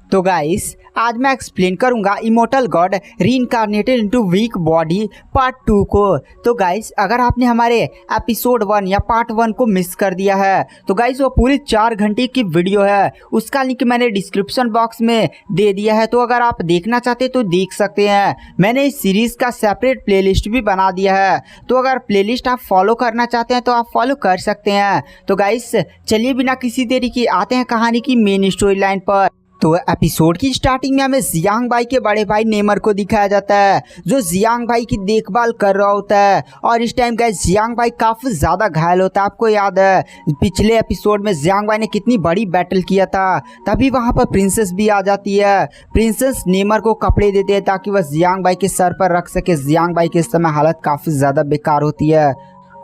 तो गाइस आज मैं एक्सप्लेन करूंगा immortal god reincarnated into weak body part 2 को। तो गाइस अगर आपने हमारे एपिसोड 1 या पार्ट 1 को मिस कर दिया है तो गाइस वो पूरी 4 घंटे की वीडियो है, उसका लिंक मैंने डिस्क्रिप्शन बॉक्स में दे दिया है। तो अगर आप देखना चाहते तो देख सकते हैं। मैंने इस सीरीज का सेपरेट प्लेलिस्ट भी बना दिया है, तो अगर प्लेलिस्ट आप फॉलो करना चाहते हैं तो आप फॉलो कर सकते हैं। तो गाइस चलिए बिना किसी देरी के आते हैं कहानी की मेन स्टोरी लाइन पर। तो एपिसोड की स्टार्टिंग में हमें जियांग भाई के बड़े भाई नेमर को दिखाया जाता है, जो जियांग भाई की देखभाल कर रहा होता है। और इस टाइम गाइस जियांग भाई काफ़ी ज़्यादा घायल होता है। आपको याद है पिछले एपिसोड में जियांग भाई ने कितनी बड़ी बैटल किया था। तभी वहाँ पर प्रिंसेस भी आ जाती है। प्रिंसेस नेमर को कपड़े देते हैं ताकि वह जियांग भाई के सर पर रख सके। जियांग भाई की इस समय हालत काफ़ी ज़्यादा बेकार होती है।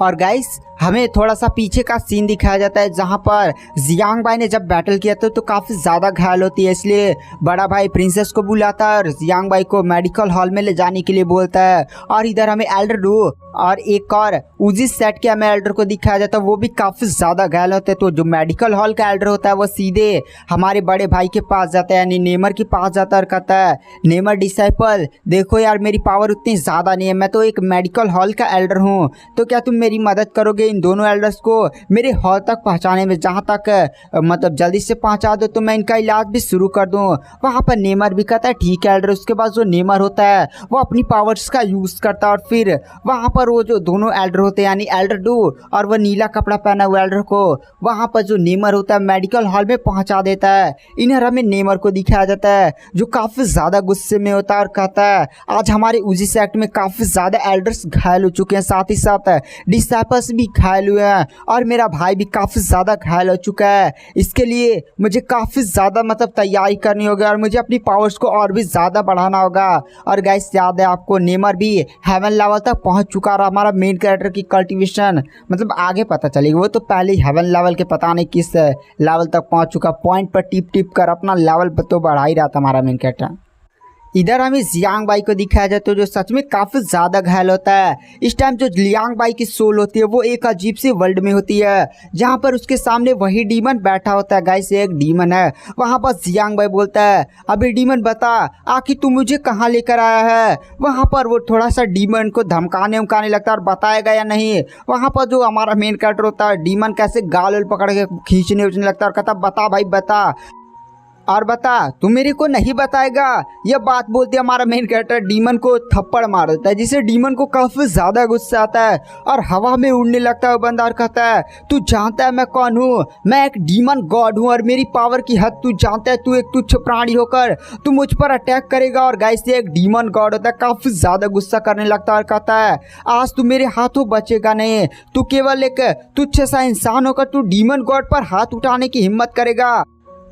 और गाइस हमें थोड़ा सा पीछे का सीन दिखाया जाता है जहाँ पर जियांग भाई ने जब बैटल किया था तो काफ़ी ज़्यादा घायल होती है, इसलिए बड़ा भाई प्रिंसेस को बुलाता है और जियांग भाई को मेडिकल हॉल में ले जाने के लिए बोलता है। और इधर हमें एल्डर डू और एक और उजी सेट के हमें एल्डर को दिखाया जाता है, वो भी काफ़ी ज़्यादा घायल होते हैं। तो जो मेडिकल हॉल का एल्डर होता है वो सीधे हमारे बड़े भाई के पास जाता है, यानी नेमर के पास जाता है और कहता है नेमर डिसाइपल देखो यार मेरी पावर उतनी ज़्यादा नहीं है, मैं तो एक मेडिकल हॉल का एल्डर हूँ, तो क्या तुम मेरी मदद करोगे इन दोनों एल्डर्स को मेरे हॉल तक पहुँचाने में। जहाँ तक मतलब जल्दी से पहुँचा दो तो मैं इनका इलाज भी शुरू कर दूँ। वहाँ पर नेमर भी कहता है ठीक है एल्डर। उसके बाद जो नेमर होता है वो अपनी पावर्स का यूज़ करता है और फिर वहाँ पर वो जो दोनों एल्डर होते हैं यानी एल्डर डू और वह नीला कपड़ा पहना हुआ एल्डर को वहाँ पर जो नेमर होता है मेडिकल हॉल में पहुँचा देता है। इन्हें हमें नेमर को दिखाया जाता है जो काफ़ी ज़्यादा गुस्से में होता है और कहता है आज हमारे उजी सेक्ट में काफ़ी ज़्यादा एल्डर्स घायल हो चुके हैं, साथ ही साथ डिसाइपल्स भी घायल हुए हैं और मेरा भाई भी काफ़ी ज़्यादा घायल हो चुका है। इसके लिए मुझे काफ़ी ज़्यादा मतलब तैयारी करनी होगी और मुझे अपनी पावर्स को और भी ज़्यादा बढ़ाना होगा। और गाइस याद है आपको नेमर भी हेवन लेवल तक पहुंच चुका और हमारा मेन कैरेक्टर की कल्टीवेशन मतलब आगे पता चलेगी, वो तो पहले ही हेवन लेवल के पता नहीं किस लेवल तक पहुंच चुका। पॉइंट पर टिप टिप कर अपना लेवल तो बढ़ा ही रहा था हमारा मेन कैरेक्टर। इधर हमें जियांग भाई को दिखाया जाता है जो सच में काफ़ी ज़्यादा घायल होता है। इस टाइम जो जियांग भाई की सोल होती है वो एक अजीब सी वर्ल्ड में होती है जहाँ पर उसके सामने वही डीमन बैठा होता है। गाइस एक डीमन है। वहाँ पर जियांग भाई बोलता है अभी डीमन बता आखिर तू मुझे कहाँ लेकर आया है। वहाँ पर वो थोड़ा सा डीमन को धमकाने उमकाने लगता है और बताएगा या नहीं। वहाँ पर जो हमारा मेन कैरेक्टर होता है डीमन कैसे गाल पकड़ के खींचने उचने लगता है और कहता बता भाई बता और बता तू मेरे को नहीं बताएगा। यह बात बोलते हमारा मेन कैरेक्टर डीमन को थप्पड़ मार देता है, जिससे डीमन को काफ़ी ज़्यादा गुस्सा आता है और हवा में उड़ने लगता है बंदा और कहता है तू जानता है मैं कौन हूँ, मैं एक डीमन गॉड हूँ और मेरी पावर की हद तू जानता है। तू एक तुच्छ प्राणी होकर तू मुझ पर अटैक करेगा। और गाइस से एक डीमन गॉड होता है, काफ़ी ज़्यादा गुस्सा करने लगता है और कहता है आज तू मेरे हाथों बचेगा नहीं, तू केवल एक तुच्छ सा इंसान होकर तू डीमन गॉड पर हाथ उठाने की हिम्मत करेगा।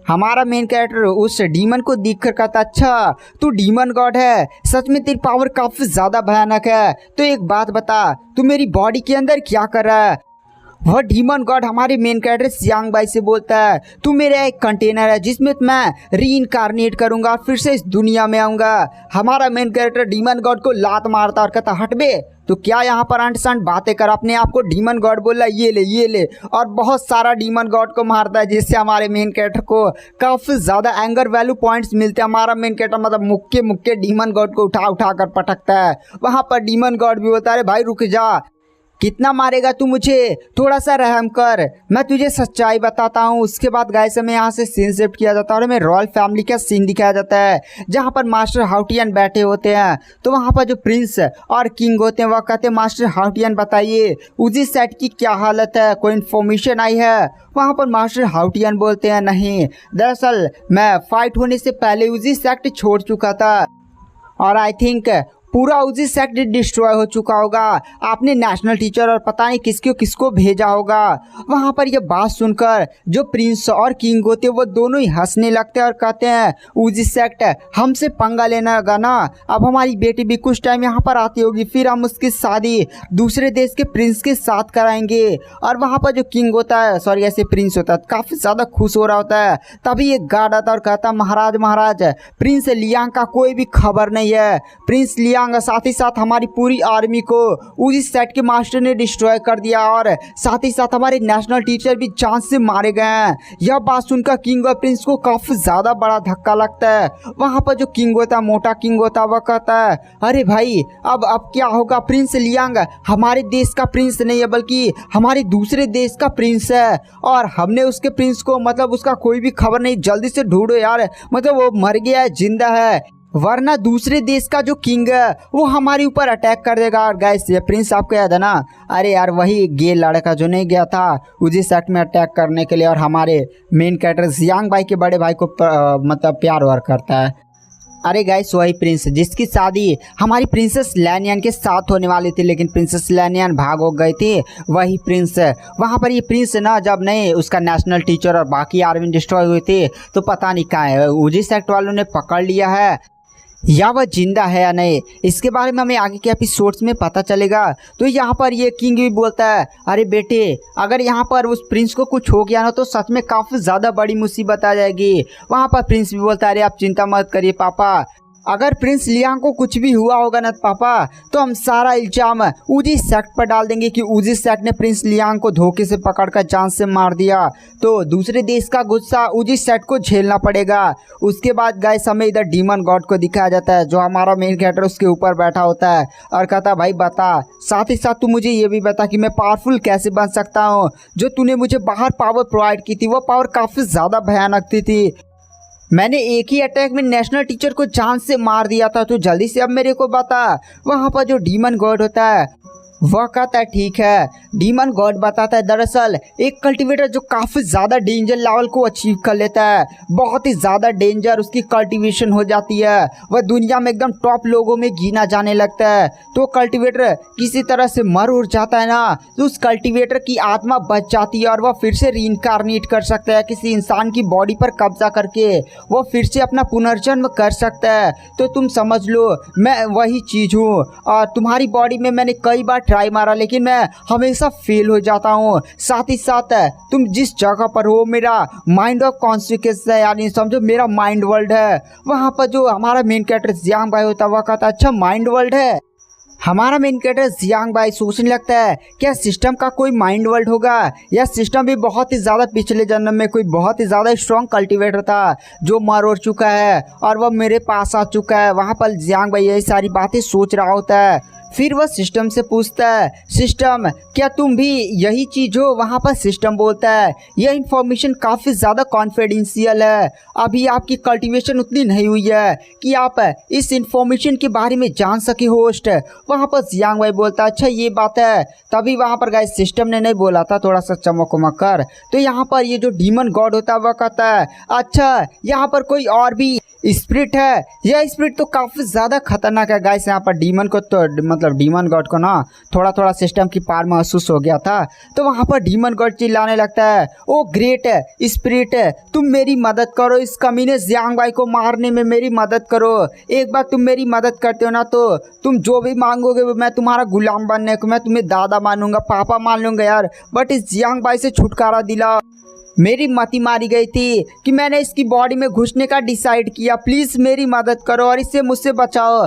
हमारा मेन कैरेक्टर उस डीमन को देखकर कहता अच्छा तू डीमन गॉड है, सच में तेरी पावर काफ़ी ज़्यादा भयानक है, तो एक बात बता तू मेरी बॉडी के अंदर क्या कर रहा है। वह डीमन गॉड हमारे मेन कैरेक्टर जियांग भाई से बोलता है तू मेरा एक कंटेनर है जिसमें मैं रीइंकार्नेट करूंगा और फिर से इस दुनिया में आऊँगा। हमारा मेन कैरेक्टर डीमन गॉड को लात मारता और कहता हट बे तो क्या यहाँ पर अंट संट बातें कर, अपने आप को डीमन गॉड बोला ये ले और बहुत सारा डीमन गॉड को मारता है, जिससे हमारे मेन कैरेक्टर को काफ़ी ज़्यादा एंगर वैल्यू पॉइंट्स मिलते हैं। हमारा मेन कैरेक्टर मतलब मुक्के मुक्के डीमन गॉड को उठा उठा कर पटकता है। वहाँ पर डीमन गॉड भी बोलता है अरे भाई रुक जा, कितना मारेगा तू मुझे, थोड़ा सा रहम कर, मैं तुझे सच्चाई बताता हूँ। उसके बाद गाइस हमें यहाँ से सीन शिफ्ट किया जाता है और हमें रॉयल फैमिली का सीन दिखाया जाता है जहाँ पर मास्टर हाउटियन बैठे होते हैं। तो वहाँ पर जो प्रिंस और किंग होते हैं वह कहते हैं मास्टर हाउटियन बताइए उजी सेट की क्या हालत है, कोई इन्फॉर्मेशन आई है। वहाँ पर मास्टर हाउटियन बोलते हैं नहीं, दरअसल मैं फाइट होने से पहले उजी सेट छोड़ चुका था और आई थिंक पूरा उजी सेक्ट डिस्ट्रॉय हो चुका होगा, आपने नेशनल टीचर और पता नहीं किसको भेजा होगा। वहाँ पर यह बात सुनकर जो प्रिंस और किंग होते हैं वो दोनों ही हंसने लगते हैं और कहते हैं उजी सेक्ट हमसे पंगा लेना होगा ना, अब हमारी बेटी भी कुछ टाइम यहाँ पर आती होगी, फिर हम उसकी शादी दूसरे देश के प्रिंस के साथ कराएंगे। और वहाँ पर जो किंग होता है सॉरी ऐसे प्रिंस होता है काफ़ी ज़्यादा खुश हो रहा होता है। तभी एक गार्ड आता है और कहता है महाराज प्रिंस लियांग का कोई भी खबर नहीं है, प्रिंस लियांग लियांग साथ ही साथ हमारी पूरी आर्मी को उजी सेट के मास्टर ने डिस्ट्रॉय कर दिया और साथ ही साथ हमारे नेशनल टीचर भी जान से मारे गए हैं। यह बात सुनकर किंग और प्रिंस को काफी ज्यादा बड़ा धक्का लगता है। वहां पर जो किंग होता है, मोटा किंग होता है, वह कहता है अरे भाई अब क्या होगा, प्रिंस लियांग हमारे देश का प्रिंस नहीं है बल्कि हमारे दूसरे देश का प्रिंस है और हमने उसके प्रिंस को मतलब उसका कोई भी खबर नहीं, जल्दी से ढूंढो यार, मतलब वो मर गया है जिंदा है, वरना दूसरे देश का जो किंग है वो हमारे ऊपर अटैक कर देगा। और गाइस ये प्रिंस आपको याद है ना, अरे यार वही गे लड़का जो नहीं गया था उजी सेट में अटैक करने के लिए और हमारे मेन कैरेक्टर जियांग भाई के बड़े भाई को मतलब प्यार वार करता है। अरे गाइस वही प्रिंस जिसकी शादी हमारी प्रिंसेस लैनियन के साथ होने वाली थी, लेकिन प्रिंसेस लैनियन भाग हो गई थी। वही प्रिंस वहाँ पर ये प्रिंस ना जब नहीं उसका नेशनल टीचर और बाकी आर्मी डिस्ट्रॉय हुई थी तो पता नहीं कहाँ है, उजी सेट वालों ने पकड़ लिया है या वह जिंदा है या नहीं, इसके बारे में हमें आगे के एपिसोड्स में पता चलेगा। तो यहाँ पर ये किंग भी बोलता है अरे बेटे अगर यहाँ पर उस प्रिंस को कुछ हो गया ना तो सच में काफ़ी ज़्यादा बड़ी मुसीबत आ जाएगी। वहाँ पर प्रिंस भी बोलता है अरे आप चिंता मत करिए पापा, अगर प्रिंस लियांग को कुछ भी हुआ होगा ना पापा तो हम सारा इल्जाम उजी सेट पर डाल देंगे कि उजी सेट ने प्रिंस लियांग को धोखे से पकड़कर जान से मार दिया, तो दूसरे देश का गुस्सा उजी सेट को झेलना पड़ेगा। उसके बाद गाइस हमें इधर डीमन गॉड को दिखाया जाता है जो हमारा मेन कैरेक्टर उसके ऊपर बैठा होता है और कहता भाई बता, साथ ही साथ तू मुझे ये भी बता कि मैं पावरफुल कैसे बन सकता हूँ। जो तूने मुझे बाहर पावर प्रोवाइड की थी वो पावर काफ़ी ज़्यादा भयानक थी, मैंने एक ही अटैक में नेशनल टीचर को जान से मार दिया था, तो जल्दी से अब मेरे को बता। वहाँ पर जो डीमन गॉड होता है वह कहता है ठीक है। डीमन गॉड बताता है दरअसल एक कल्टीवेटर जो काफ़ी ज़्यादा डेंजर लेवल को अचीव कर लेता है, बहुत ही ज़्यादा डेंजर उसकी कल्टीवेशन हो जाती है, वह दुनिया में एकदम टॉप लोगों में गिना जाने लगता है। तो कल्टीवेटर किसी तरह से मर उड़ जाता है ना तो उस कल्टीवेटर की आत्मा बच जाती है और वह फिर से रीइंकारनेट कर सकता है किसी इंसान की बॉडी पर कब्जा करके, वह फिर से अपना पुनर्जन्म कर सकता है। तो तुम समझ लो मैं वही चीज़ हूँ और तुम्हारी बॉडी में मैंने कई बार ट्राई मारा लेकिन मैं हमेशा फेल हो जाता हूँ। साथ ही साथ तुम जिस जगह पर हो मेरा माइंड ऑफ कॉन्सिक्वेंस है, यानी समझो मेरा माइंड वर्ल्ड है। वहाँ पर जो हमारा मेन कैरेक्टर जियांग भाई होता है वह कहता है अच्छा माइंड वर्ल्ड है। हमारा मेन कैरेक्टर जियांग भाई सोचने लगता है क्या सिस्टम का कोई माइंड वर्ल्ड होगा, यह सिस्टम भी बहुत ही ज़्यादा पिछले जन्म में कोई बहुत ही ज़्यादा स्ट्रॉन्ग कल्टीवेटर था जो मर उड़ चुका है और वह मेरे पास आ चुका है। वहाँ पर जियांग भाई यही सारी बातें सोच रहा होता है। फिर वह सिस्टम से पूछता है सिस्टम क्या तुम भी यही चीज़ हो। वहाँ पर सिस्टम बोलता है यह इन्फॉर्मेशन काफ़ी ज़्यादा कॉन्फिडेंशियल है, अभी आपकी कल्टीवेशन उतनी नहीं हुई है कि आप इस इन्फॉर्मेशन के बारे में जान सके होस्ट। वहाँ पर जियांग भाई बोलता है अच्छा ये बात है। तभी वहाँ पर गाइस सिस्टम ने नहीं बोला था थोड़ा सा चमक उमक कर, तो यहाँ पर ये जो डीमन गॉड होता है वह कहता है अच्छा यहाँ पर कोई और भी स्पिरिट है। यह स्पिरिट तो काफ़ी ज़्यादा खतरनाक है गाइस। यहाँ पर डीमन को तो मतलब डीमन गॉड को ना थोड़ा थोड़ा सिस्टम की पार महसूस हो गया था, तो वहाँ पर डीमन गॉड चिल्लाने लगता है ओ ग्रेट स्पिरिट तुम मेरी मदद करो, इस कमीने जियांग भाई को मारने में मेरी मदद करो। एक बार तुम मेरी मदद करते हो ना तो तुम जो भी मांगोगे मैं तुम्हारा गुलाम बनने को मैं तुम्हें दादा मानूंगा, पापा मान लूँगा यार, बट इस जियांग भाई से छुटकारा दिलाओ। मेरी मति मारी गई थी कि मैंने इसकी बॉडी में घुसने का डिसाइड किया, प्लीज़ मेरी मदद करो और इससे मुझसे बचाओ।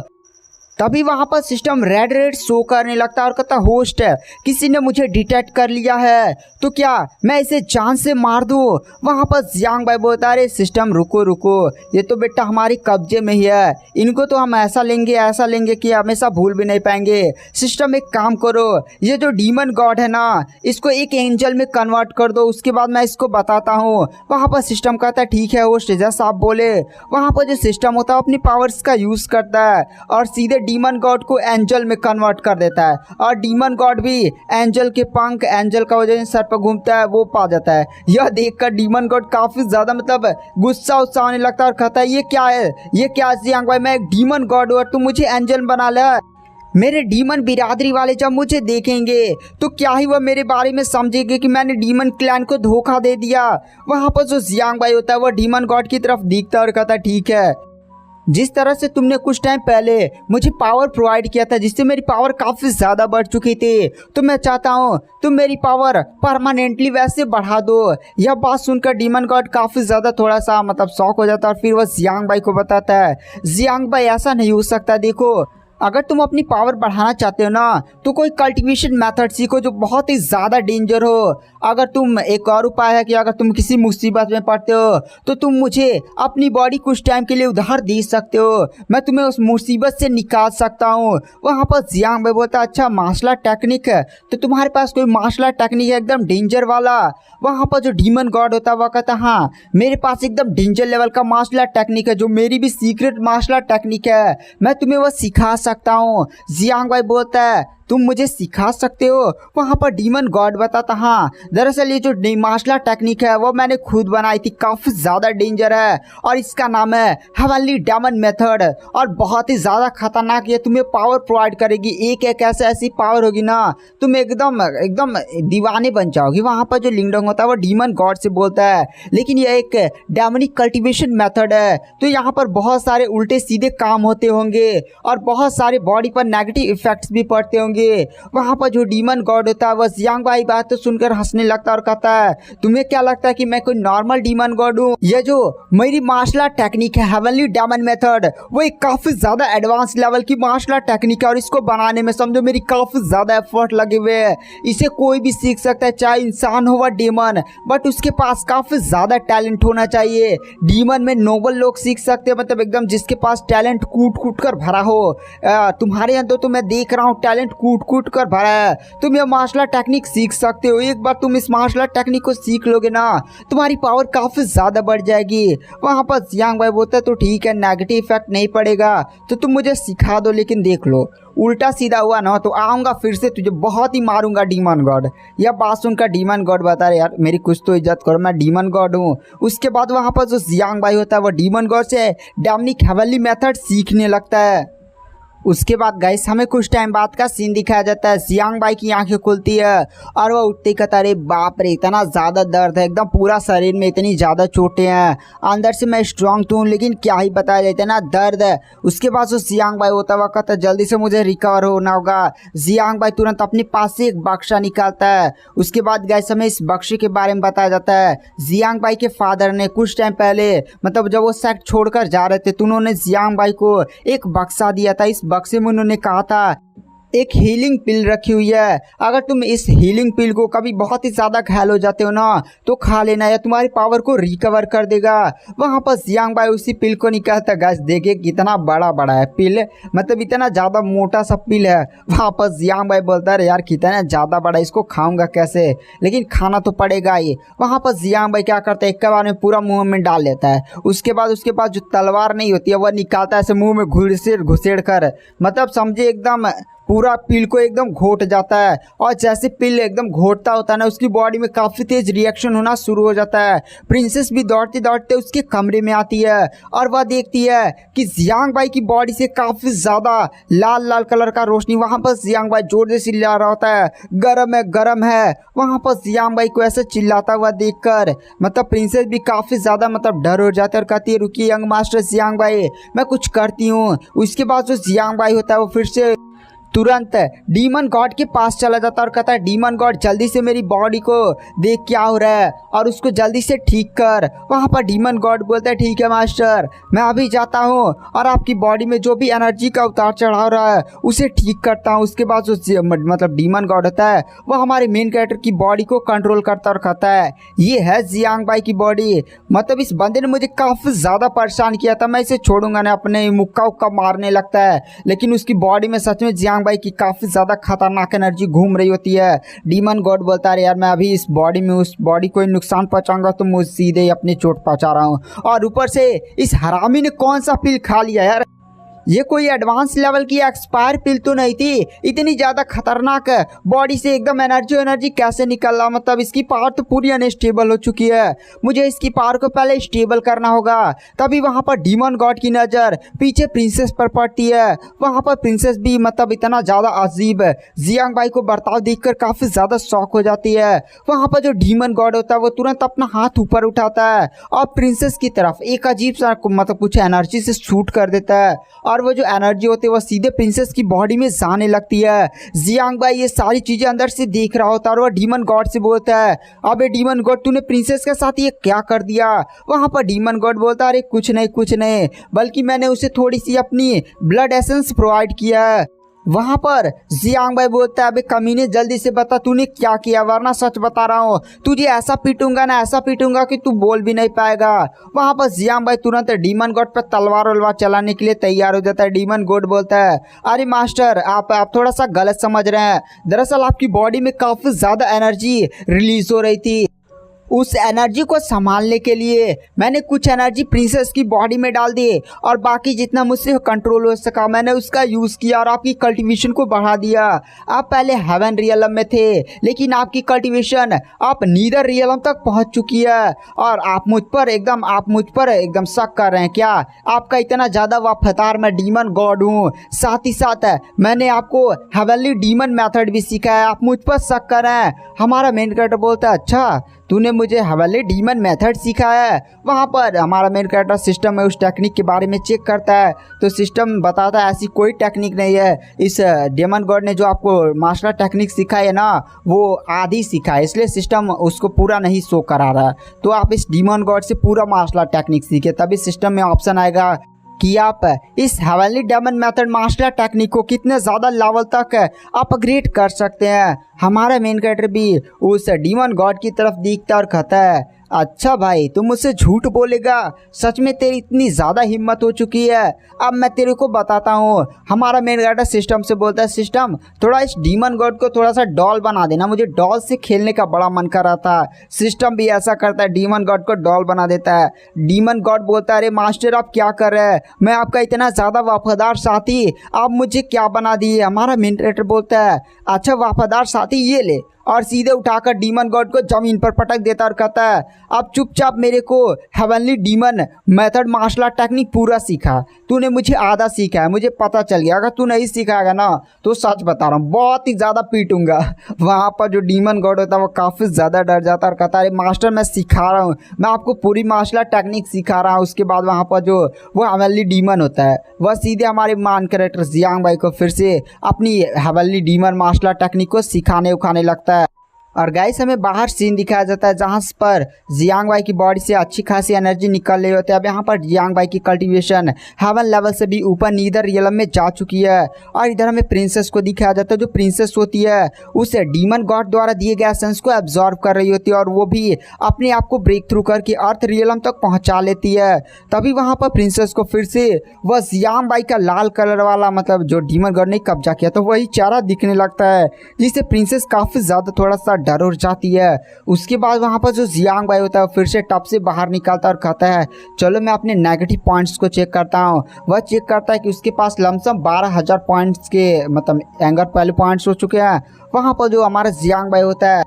तभी वहाँ पर सिस्टम रेड रेड शो करने लगता है और कहता होस्ट किसी ने मुझे डिटेक्ट कर लिया है, तो क्या मैं इसे जान से मार दूँ। वहाँ पर जियांग भाई बोलता है सिस्टम रुको रुको, ये तो बेटा हमारे कब्जे में ही है, इनको तो हम ऐसा लेंगे कि हमेशा भूल भी नहीं पाएंगे। सिस्टम एक काम करो ये जो डीमन गॉड है ना इसको एक एंजल में कन्वर्ट कर दो, उसके बाद मैं इसको बताता हूँ। वहाँ पर सिस्टम कहता है ठीक है होस्ट जैसा आप बोले। वहाँ पर जो सिस्टम होता है अपनी पावर्स का यूज़ करता है और सीधे डीमन गॉड को एंजल में कन्वर्ट कर देता है और डीमन गॉड भी एंजल के पंख एंजल का वजह सर पर घूमता है वो पा जाता है। यह देखकर डीमन गॉड काफ़ी ज़्यादा मतलब गुस्सा उत्साह होने लगता है और कहता है ये क्या है, ये क्या जियांग भाई मैं एक डीमन गॉड हूँ और तुम मुझे एंजल बना ले। मेरे डीमन बिरादरी वाले जब मुझे देखेंगे तो क्या ही वह मेरे बारे में समझेंगे कि मैंने डीमन क्लैन को धोखा दे दिया। वहाँ पर जो जियांग भाई होता है वह डीमन गॉड की तरफ दिखता है और कहता है ठीक है जिस तरह से तुमने कुछ टाइम पहले मुझे पावर प्रोवाइड किया था जिससे मेरी पावर काफ़ी ज़्यादा बढ़ चुकी थी, तो मैं चाहता हूँ तुम मेरी पावर परमानेंटली वैसे बढ़ा दो। यह बात सुनकर डीमन गॉड काफ़ी ज़्यादा थोड़ा सा मतलब शॉक हो जाता है और फिर वह जियांग भाई को बताता है जियांग भाई ऐसा नहीं हो सकता, देखो अगर तुम अपनी पावर बढ़ाना चाहते हो ना तो कोई कल्टीवेशन मेथड सीखो जो बहुत ही ज़्यादा डेंजर हो। अगर तुम एक और उपाय है कि अगर तुम किसी मुसीबत में पड़ते हो तो तुम मुझे अपनी बॉडी कुछ टाइम के लिए उधार दे सकते हो, मैं तुम्हें उस मुसीबत से निकाल सकता हूँ। वहाँ पर जियांग भाई बोलता अच्छा मार्शल आर्ट टेक्निक है, तो तुम्हारे पास कोई मार्शल आर्ट टेक्निक है एकदम डेंजर वाला? वहाँ पर जो डीमन गॉड होता है वह कहता हाँ मेरे पास एकदम डेंजर लेवल का मार्शल आर्ट टेक्निक है जो मेरी भी सीक्रेट मार्शल आर्ट टेक्निक है, मैं तुम्हें वह सिखा सकता हूँ। जियांग भाई बोलता है तुम मुझे सिखा सकते हो? वहाँ पर डीमन गॉड बताता हाँ दरअसल ये जो मार्शल आर्ट टेक्निक है वो मैंने खुद बनाई थी, काफ़ी ज़्यादा डेंजर है और इसका नाम है हेवनली डेमन मेथड और बहुत ही ज़्यादा खतरनाक ये तुम्हें पावर प्रोवाइड करेगी। एक एक ऐसी पावर होगी ना तुम एकदम एकदम दीवाने बन जाओगी। वहाँ पर जो लिंगडोंग होता है वो डीमन गॉड से बोलता है लेकिन यह एक डेमनिक कल्टीवेशन मेथड है तो यहाँ पर बहुत सारे उल्टे सीधे काम होते होंगे और बहुत सारे बॉडी पर नेगेटिव इफेक्ट्स भी पड़ते होंगे। वहां पर जो डीमन गॉड होता है वह जियांग भाई बात तो सुनकर हंसने लगता है और कहता है तुम्हें क्या लगता है कि मैं कोई नॉर्मल डीमन गॉड हूँ? ये जो मेरी मार्शल आर्ट टेक्निक है हेवनली डेमन मेथड वो एक काफी ज्यादा एडवांस लेवल की मार्शल आर्ट टेक्निक है और इसको बनाने में समझो मेरी काफी ज्यादा एफर्ट लगे हुए हैं। इसे कोई भी सीख सकता है चाहे इंसान हो व डेमन, बट उसके पास काफी ज्यादा टैलेंट होना चाहिए। डीमन में नोबल लोग सीख सकते हैं, मतलब एकदम जिसके पास टैलेंट कूट कूट कर भरा हो। तुम्हारे अंदर तो मैं देख रहा हूँ टैलेंट कूट कूट कर भरा है, तुम ये मार्शल आर्ट टेक्निक सीख सकते हो। एक बार तुम इस मार्शल आर्ट टेक्निक को सीख लोगे ना तुम्हारी पावर काफी ज्यादा बढ़ जाएगी। वहां पर जियांग भाई बोलता है तो ठीक है नेगेटिव इफेक्ट नहीं पड़ेगा तो तुम मुझे सिखा दो, लेकिन देख लो उल्टा सीधा हुआ ना तो आऊँगा फिर से तुझे बहुत ही मारूंगा डीमन गॉड। यह बात सुनकर डीमन गॉड बता रहे यार मेरी कुछ तो इज्जत करो, मैं डीमन गॉड हूँ। उसके बाद वहाँ पर जो जियांग भाई होता है वो डीमन गॉड से डेमनिक हेवनली मेथड सीखने लगता है। उसके बाद गाइस हमें कुछ टाइम बाद का सीन दिखाया जाता है। जियांग भाई की आंखें खुलती है और वह उठते ही कहता अरे बाप रे इतना ज़्यादा दर्द है, एकदम पूरा शरीर में इतनी ज़्यादा चोटें हैं, अंदर से मैं स्ट्रांग तो हूँ लेकिन क्या ही बताया जाए इतना दर्द है। उसके बाद जो जियांग भाई होता है कहता है जल्दी से मुझे रिकवर होना होगा। जियांग भाई तुरंत अपने पास से एक बक्सा निकालता है। उसके बाद गाइस हमें इस बक्से के बारे में बताया जाता है जियांग भाई के फादर ने कुछ टाइम पहले मतलब जब वो सेक्ट छोड़कर जा रहे थे तो उन्होंने जियांग भाई को एक बक्सा दिया था। इस बक्से में उन्होंने कहा था एक हीलिंग पिल रखी हुई है, अगर तुम इस हीलिंग पिल को कभी बहुत ही ज़्यादा घायल हो जाते हो ना तो खा लेना या तुम्हारी पावर को रिकवर कर देगा। वहाँ पर जियांग भाई उसी पिल को निकालता है। गाइस देखिए कितना बड़ा बड़ा है पिल, मतलब इतना ज़्यादा मोटा सा पिल है। वहाँ पर जियांग भाई बोलता है यार कितना ज़्यादा बड़ा, इसको खाऊंगा कैसे, लेकिन खाना तो पड़ेगा ही। वहाँ पर जियांग भाई क्या करता है एक बार में पूरा मुँह में डाल लेता है। उसके बाद जो तलवार नहीं होती है वह निकालता है ऐसे मुँह में घुसेड़ कर, मतलब समझे एकदम पूरा पिल को एकदम घोट जाता है। और जैसे पिल एकदम घोटता होता है ना उसकी बॉडी में काफ़ी तेज रिएक्शन होना शुरू हो जाता है। प्रिंसेस भी दौड़ते दौड़ते उसके कमरे में आती है और वह देखती है कि जियांग भाई की बॉडी से काफ़ी ज़्यादा लाल लाल कलर का रोशनी। वहाँ पर जियांग भाई जोर से चिल्ला रहा होता है गरम है गरम है। वहाँ पर जियांग भाई को ऐसे चिल्लाता हुआ देखकर मतलब प्रिंसेस भी काफ़ी ज़्यादा मतलब डर हो जाता है और कहती है रुकिए यंग मास्टर जियांग भाई मैं कुछ करती हूँ। उसके बाद जो जियांग भाई होता है वो फिर से तुरंत डीमन गॉड के पास चला जाता और कहता है डीमन गॉड जल्दी से मेरी बॉडी को देख क्या हो रहा है और उसको जल्दी से ठीक कर। वहाँ पर डीमन गॉड बोलता है ठीक है मास्टर मैं अभी जाता हूँ और आपकी बॉडी में जो भी एनर्जी का उतार चढ़ाव रहा है उसे ठीक करता हूँ। उसके बाद जो मतलब डीमन गॉड होता है वो हमारे मेन कैरेक्टर की बॉडी को कंट्रोल करता और कहता है ये है जियांग भाई की बॉडी, मतलब इस बंदे ने मुझे काफ़ी ज़्यादा परेशान किया था, मैं इसे छोड़ूंगा ना। अपने मुक्का उक्का मारने लगता है लेकिन उसकी बॉडी में सच में जियांग भाई की काफ़ी ज़्यादा खतरनाक एनर्जी घूम रही होती है। डीमन गॉड बोलता है यार मैं अभी इस बॉडी में उस बॉडी को नुकसान पहुंचाऊंगा तो मुझे सीधे ही अपनी चोट पहुंचा रहा हूँ। और ऊपर से इस हरामी ने कौन सा पिल खा लिया यार, ये कोई एडवांस लेवल की एक्सपायर पिल तो नहीं थी, इतनी ज़्यादा खतरनाक बॉडी से एकदम एनर्जी कैसे निकल रहा, मतलब इसकी पावर तो पूरी अनस्टेबल हो चुकी है। मुझे इसकी पावर को पहले स्टेबल करना होगा। तभी वहाँ पर डीमन गॉड की नज़र पीछे प्रिंसेस पर पड़ती है। वहाँ पर प्रिंसेस भी मतलब इतना ज़्यादा अजीब जियांग भाई को बर्ताव देखकर काफ़ी ज़्यादा शॉक हो जाती है। वहाँ पर जो डीमन गॉड होता है वो तुरंत अपना हाथ ऊपर उठाता है और प्रिंसेस की तरफ एक अजीब सा मतलब कुछ एनर्जी से शूट कर देता है और वो जो एनर्जी होती है वो सीधे प्रिंसेस की बॉडी में जाने लगती है। जियांग भाई ये सारी चीज़ें अंदर से देख रहा होता है और वह डीमन गॉड से बोलता है, अबे डीमन गॉड तूने प्रिंसेस के साथ ये क्या कर दिया। वहाँ पर डीमन गॉड बोलता है, अरे कुछ नहीं, बल्कि मैंने उसे थोड़ी सी अपनी ब्लड एसेंस प्रोवाइड किया है। वहाँ पर जियांग भाई बोलता है, अबे कमीने जल्दी से बता तूने क्या किया, वरना सच बता रहा हूँ तुझे ऐसा पीटूंगा ना, ऐसा पीटूंगा कि तू बोल भी नहीं पाएगा। वहाँ पर जियांग भाई तुरंत डीमन गॉड पर तलवार वलवार चलाने के लिए तैयार हो जाता है। डीमन गॉड बोलता है, अरे मास्टर आप थोड़ा सा गलत समझ रहे हैं, दरअसल आपकी बॉडी में काफ़ी ज़्यादा एनर्जी रिलीज हो रही थी। उस एनर्जी को संभालने के लिए मैंने कुछ एनर्जी प्रिंसेस की बॉडी में डाल दी और बाकी जितना मुझसे कंट्रोल हो सका मैंने उसका यूज़ किया और आपकी कल्टीवेशन को बढ़ा दिया। आप पहले हेवन रियलम में थे लेकिन आपकी कल्टीवेशन आप नीदर रियलम तक पहुंच चुकी है और आप मुझ पर एकदम शक कर रहे हैं क्या? आपका इतना ज़्यादा वफादार मैं डीमन गॉड हूँ, साथ ही साथ मैंने आपको हेवनली डीमन मेथड भी सीखा है, आप मुझ पर शक कर रहे हैं। हमारा मेन कैरेक्टर बोलता है, अच्छा तूने मुझे हेवनली डीमन मेथड सीखा है। वहाँ पर हमारा मेन कैरेक्टर सिस्टम में उस टेक्निक के बारे में चेक करता है तो सिस्टम बताता है ऐसी कोई टेक्निक नहीं है, इस डेमन गॉड ने जो आपको मार्शल टेक्निक सिखा है ना वो आधी सीखा है, इसलिए सिस्टम उसको पूरा नहीं शो करा रहा। तो आप इस डीमन गॉड से पूरा मार्शल टेक्निक सीखे तभी सिस्टम में ऑप्शन आएगा कि आप इस heavenly demon method martial technique को कितने ज़्यादा लेवल तक अपग्रेड कर सकते हैं। हमारा मेन कैरेक्टर भी उस डीमन गॉड की तरफ देखता और कहता है, अच्छा भाई तुम मुझसे झूठ बोलेगा, सच में तेरी इतनी ज़्यादा हिम्मत हो चुकी है, अब मैं तेरे को बताता हूँ। हमारा मेन कैरेक्टर सिस्टम से बोलता है, सिस्टम थोड़ा इस डीमन गॉड को थोड़ा सा डॉल बना देना, मुझे डॉल से खेलने का बड़ा मन कर रहा था। सिस्टम भी ऐसा करता है, डीमन गॉड को डॉल बना देता है। डीमन गॉड बोलता है, अरे मास्टर आप क्या कर रहे हैं, मैं आपका इतना ज़्यादा वफादार साथी, आप मुझे क्या बना दिए। हमारा मेन कैरेक्टर बोलता है, अच्छा वफादार साथी ये ले, और सीधे उठाकर डीमन गॉड को जमीन पर पटक देता और कहता है, अब चुपचाप मेरे को heavenly demon method martial technique पूरा सीखा, तूने मुझे आधा सीखा है, मुझे पता चल गया अगर तू नहीं सिखाएगा ना तो सच बता रहा हूँ बहुत ही ज़्यादा पीटूंगा। वहाँ पर जो डीमन गॉड होता है वो काफ़ी ज़्यादा डर जाता है और कहता है, मास्टर मैं सिखा रहा हूँ, मैं आपको पूरी मार्शल टेक्निक सिखा रहा हूँ। उसके बाद वहाँ पर जो वो हेवनली डीमन होता है वह सीधे हमारे मान कैरेक्टर जियांग भाई को फिर से अपनी हेवनली डीमन मार्शल टेक्निक को सिखाने उखाने लगता है। और गाइस हमें बाहर सीन दिखाया जाता है जहाँ पर जियांग भाई की बॉडी से अच्छी खासी एनर्जी निकल रही होती है। अब यहाँ पर जियांग भाई की कल्टीवेशन हेवन लेवल से भी ऊपर नीदर रियलम में जा चुकी है। और इधर हमें प्रिंसेस को दिखाया जाता है, जो प्रिंसेस होती है उसे डीमन गॉड द्वारा दिए गए एसेंस को एब्जॉर्व कर रही होती है और वो भी अपने आप को ब्रेक थ्रू करके अर्थ रियलम तक पहुँचा लेती है। तभी वहाँ पर प्रिंसेस को फिर से वह जियांग भाई का लाल कलर वाला मतलब जो डीमन गॉड ने कब्जा किया तो वही चेहरा दिखने लगता है, जिससे प्रिंसेस काफ़ी ज़्यादा थोड़ा सा डर हो जाती है। उसके बाद वहाँ पर जो जियांग भाई होता है फिर से टब से बाहर निकलता और कहता है, चलो मैं अपने नेगेटिव पॉइंट्स को चेक करता हूँ। वह चेक करता है कि उसके पास लमसम 12,000 पॉइंट्स के मतलब एंगर पहले पॉइंट्स हो चुके हैं। वहाँ पर जो हमारा जियांग भाई होता है